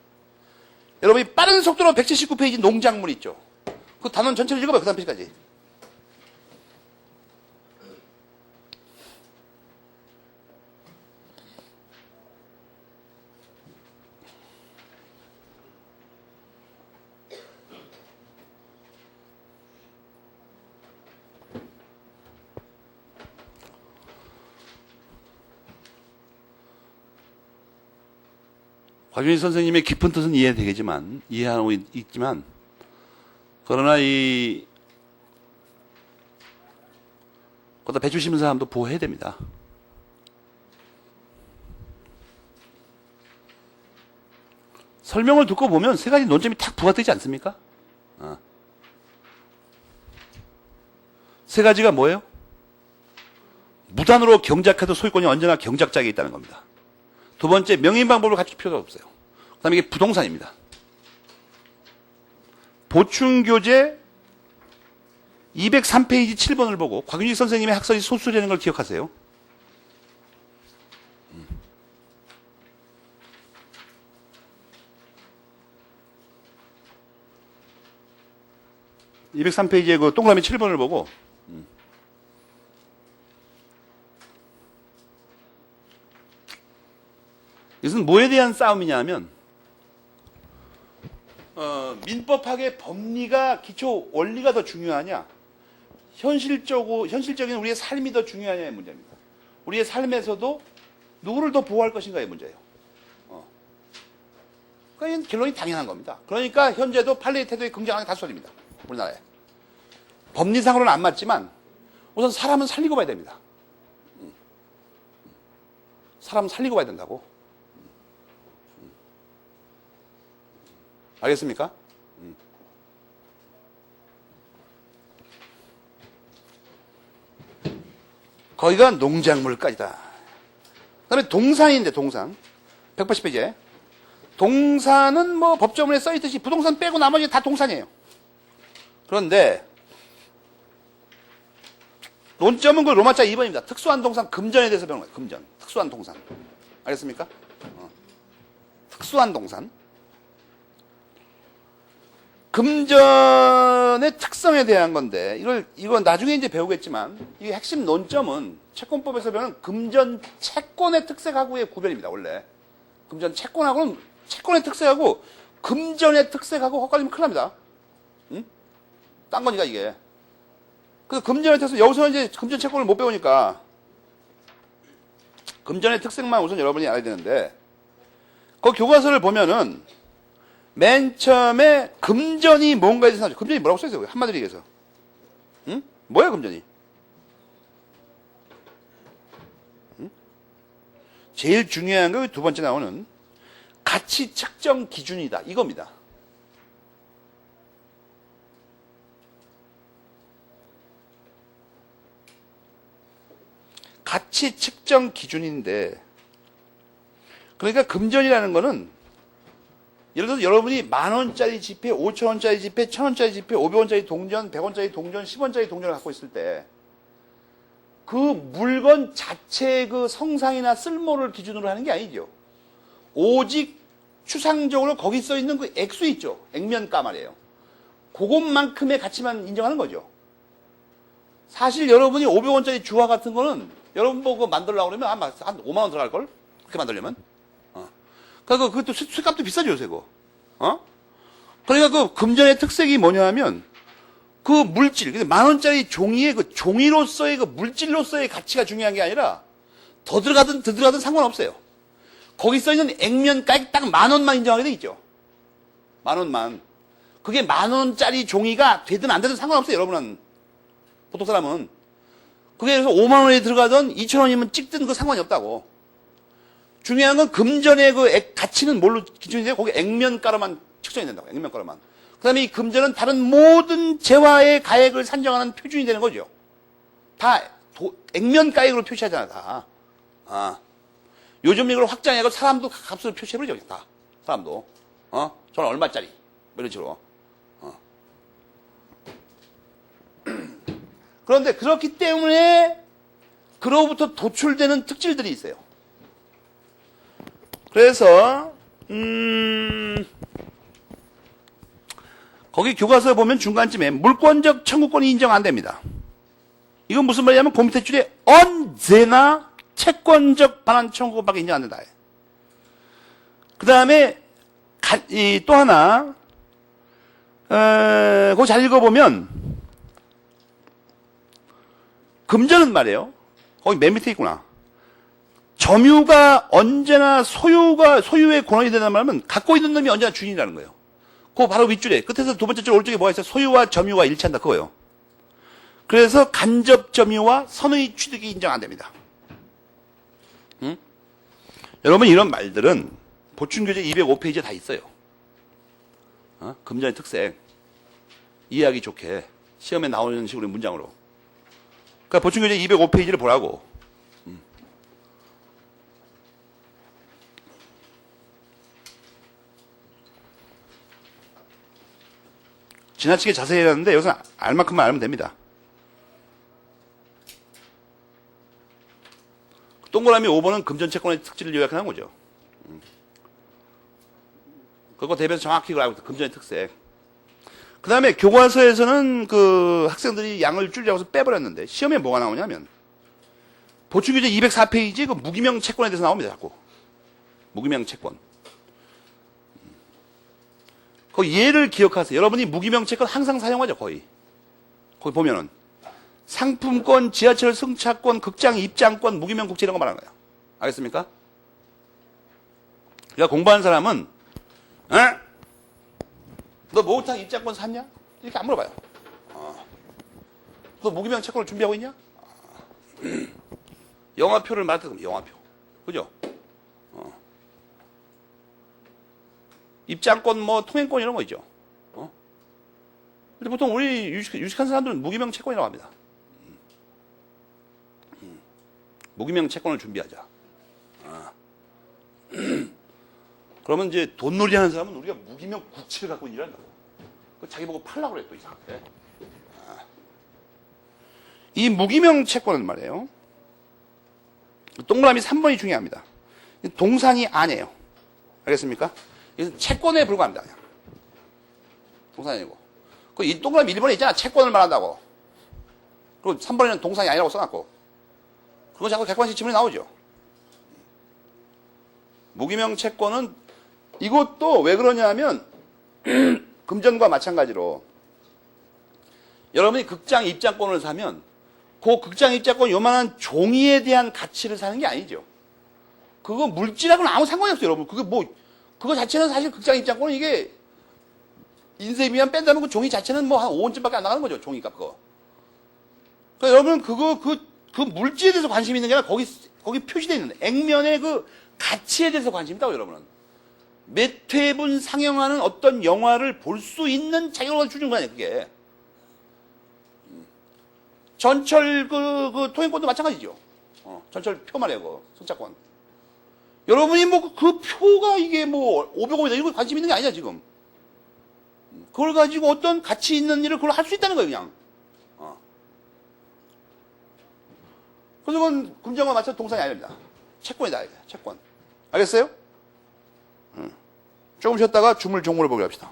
여러분이 빠른 속도로 179페이지 농작물 있죠. 그 단원 전체를 읽어봐요. 그 다음 페이지까지. 곽윤희 선생님의 깊은 뜻은 이해하고 있지만, 그러나 거기다 배추 심은 사람도 보호해야 됩니다. 설명을 듣고 보면 세 가지 논점이 탁 부각되지 않습니까? 세 가지가 뭐예요? 무단으로 경작해도 소유권이 언제나 경작자에게 있다는 겁니다. 두 번째, 명인 방법을 갖출 필요가 없어요. 그 다음에 이게 부동산입니다. 보충교재 203페이지 7번을 보고 곽윤식 선생님의 학설이 소수라는 걸 기억하세요. (203페이지에) 그 동그라미 7번을 보고 이것은 뭐에 대한 싸움이냐 하면 민법학의 법리가 기초 원리가 더 중요하냐, 현실적인 우리의 삶이 더 중요하냐의 문제입니다. 우리의 삶에서도 누구를 더 보호할 것인가의 문제예요. 그러니까 결론이 당연한 겁니다. 그러니까 현재도 판례의 태도에 긍정하게 다수설입니다. 우리나라에. 법리상으로는 안 맞지만 우선 사람은 살리고 봐야 됩니다. 사람은 살리고 봐야 된다고. 알겠습니까? 거기가 농작물까지다. 그 다음에 동산인데, 동산. 180페이지에. 동산은 뭐 법조문에 써있듯이 부동산 빼고 나머지 다 동산이에요. 그런데, 논점은 그 로마자 2번입니다. 특수한 동산, 금전에 대해서 배우는 거예요. 금전. 특수한 동산. 알겠습니까? 특수한 동산. 금전의 특성에 대한 건데, 이건 나중에 이제 배우겠지만, 이 핵심 논점은 채권법에서 배우는 금전 채권의 특색하고의 구별입니다, 원래. 금전 채권하고는, 채권의 특색하고, 금전의 특색하고 헛갈리면 큰일 납니다. 응? 딴 거니까, 이게. 그래서 금전의 특색, 여기서는 이제 금전 채권을 못 배우니까, 금전의 특색만 우선 여러분이 알아야 되는데, 그 교과서를 보면은, 맨 처음에 금전이 뭔가에 대해서 나오죠. 금전이 뭐라고 써있어요? 한마디로 얘기해서. 응? 뭐야, 금전이? 응? 제일 중요한 거 두 번째 나오는 가치 측정 기준이다. 이겁니다. 가치 측정 기준인데, 그러니까 금전이라는 거는 예를 들어서 여러분이 10,000원짜리 지폐, 5,000원짜리 지폐, 1,000원짜리 지폐, 500원짜리 동전, 100원짜리 동전, 10원짜리 동전을 갖고 있을 때 그 물건 자체의 그 성상이나 쓸모를 기준으로 하는 게 아니죠. 오직 추상적으로 거기 써 있는 그 액수 있죠. 액면가 말이에요. 그것만큼의 가치만 인정하는 거죠. 사실 여러분이 500원짜리 주화 같은 거는 여러분 보고 만들려고 그러면 한 5만 원 들어갈걸? 그렇게 만들려면? 그러니까 그것도 수값도 비싸죠, 요새 그거. 그러니까 그 금전의 특색이 뭐냐 하면 그 물질, 10,000원짜리 종이의 그 종이로서의 그 물질로서의 가치가 중요한 게 아니라 더 들어가든 상관없어요. 거기 써 있는 액면가액 딱 10,000원만 인정하게 돼 있죠. 10,000원만. 그게 10,000원짜리 종이가 되든 안 되든 상관없어요, 여러분은. 보통 사람은. 그게 그래서 5만 원이 들어가든 2,000원이면 찍든 그 상관이 없다고. 중요한 건 금전의 그 가치는 뭘로 기준이 돼요? 거기 액면가로만 측정이 된다고. 액면가로만. 그 다음에 이 금전은 다른 모든 재화의 가액을 산정하는 표준이 되는 거죠. 다 액면가액으로 표시하잖아, 다. 요즘 이걸 확장해서 사람도 값을 표시해버리죠, 다. 사람도. 저는 얼마짜리. 뭐 이런 식으로. 그런데 그렇기 때문에 그로부터 도출되는 특질들이 있어요. 그래서 거기 교과서에 보면 중간쯤에 물권적 청구권이 인정 안 됩니다. 이건 무슨 말이냐면 그 밑에 줄에 언제나 채권적 반환 청구밖에 인정 안 된다. 그 다음에 또 하나 그거 잘 읽어보면 금전은 말이에요. 거기 맨 밑에 있구나. 점유가 언제나 소유의 권한이 된다는 말은 갖고 있는 놈이 언제나 주인이라는 거예요. 그거 바로 윗줄에 끝에서 두 번째 줄 오른쪽에 뭐가 있어요? 소유와 점유가 일치한다 그거예요. 그래서 간접 점유와 선의 취득이 인정 안 됩니다. 응? 여러분 이런 말들은 보충교재 205페이지에 다 있어요. 금전의 특색 이해하기 좋게 시험에 나오는 식으로 문장으로. 그러니까 보충교재 205페이지를 보라고. 지나치게 자세히 하는데 여기서 알 만큼만 알면 됩니다. 동그라미 5번은 금전채권의 특질을 요약하는 거죠. 그거 대비해서 정확히 알고 있다. 금전의 특색. 그 다음에 교과서에서는 그 학생들이 양을 줄이라고 해서 빼버렸는데 시험에 뭐가 나오냐면 보충교재 204페이지 그 무기명 채권에 대해서 나옵니다. 자꾸. 무기명 채권. 그 예를 기억하세요. 여러분이 무기명 채권 항상 사용하죠. 거의. 거기 보면은 상품권, 지하철 승차권, 극장 입장권, 무기명 국채 이런 거 말하는 거예요. 알겠습니까? 그러니까 공부하는 사람은 너 목욕탕 입장권 샀냐? 이렇게 안 물어봐요. 너 무기명 채권을 준비하고 있냐? 영화표를 말할 때 영화표. 그죠? 입장권, 뭐, 통행권 이런 거 있죠. 근데 보통 우리 유식한 사람들은 무기명 채권이라고 합니다. 무기명 채권을 준비하자. 그러면 이제 돈놀이 하는 사람은 우리가 무기명 국채를 갖고 일한다고. 자기 보고 팔라고 그래, 또 이상하게. 이 무기명 채권은 말이에요. 동그라미 3번이 중요합니다. 동상이 아니에요. 알겠습니까? 이것은 채권에 불과합니다. 그냥. 동상이 아니고. 이 동그라미 1번에 있잖아. 채권을 말한다고. 그리고 3번에는 동상이 아니라고 써놨고. 그거 자꾸 객관식 지문이 나오죠. 무기명 채권은 이것도 왜 그러냐 하면 금전과 마찬가지로 여러분이 극장 입장권을 사면 그 극장 입장권 요만한 종이에 대한 가치를 사는 게 아니죠. 그거 물질하고는 아무 상관이 없어요, 여러분. 그거 자체는 사실 극장 입장권은 이게 인쇄비만 뺀다면 그 종이 자체는 뭐 한 5원쯤밖에 안 나가는 거죠, 종이값 그거. 그러니까 여러분은 그 물질에 대해서 관심이 있는 게 아니라 거기 표시되어 있는 액면의 그 가치에 대해서 관심이 있다고, 여러분은. 몇 회분 상영하는 어떤 영화를 볼 수 있는 자격을 주는 거 아니에요, 그게. 전철 그 통행권도 마찬가지죠. 전철 표 말이에요, 그 승차권. 여러분이 뭐 그 표가 이게 뭐 500원이다 이런 거 관심 있는 게 아니야, 지금. 그걸 가지고 어떤 가치 있는 일을 그걸 할 수 있다는 거예요, 그냥. 그래서 그건 금전과 맞춰 동상이 아닙니다. 채권이다, 이게. 채권. 알겠어요? 조금 쉬었다가 주물 종물을 보기로 합시다.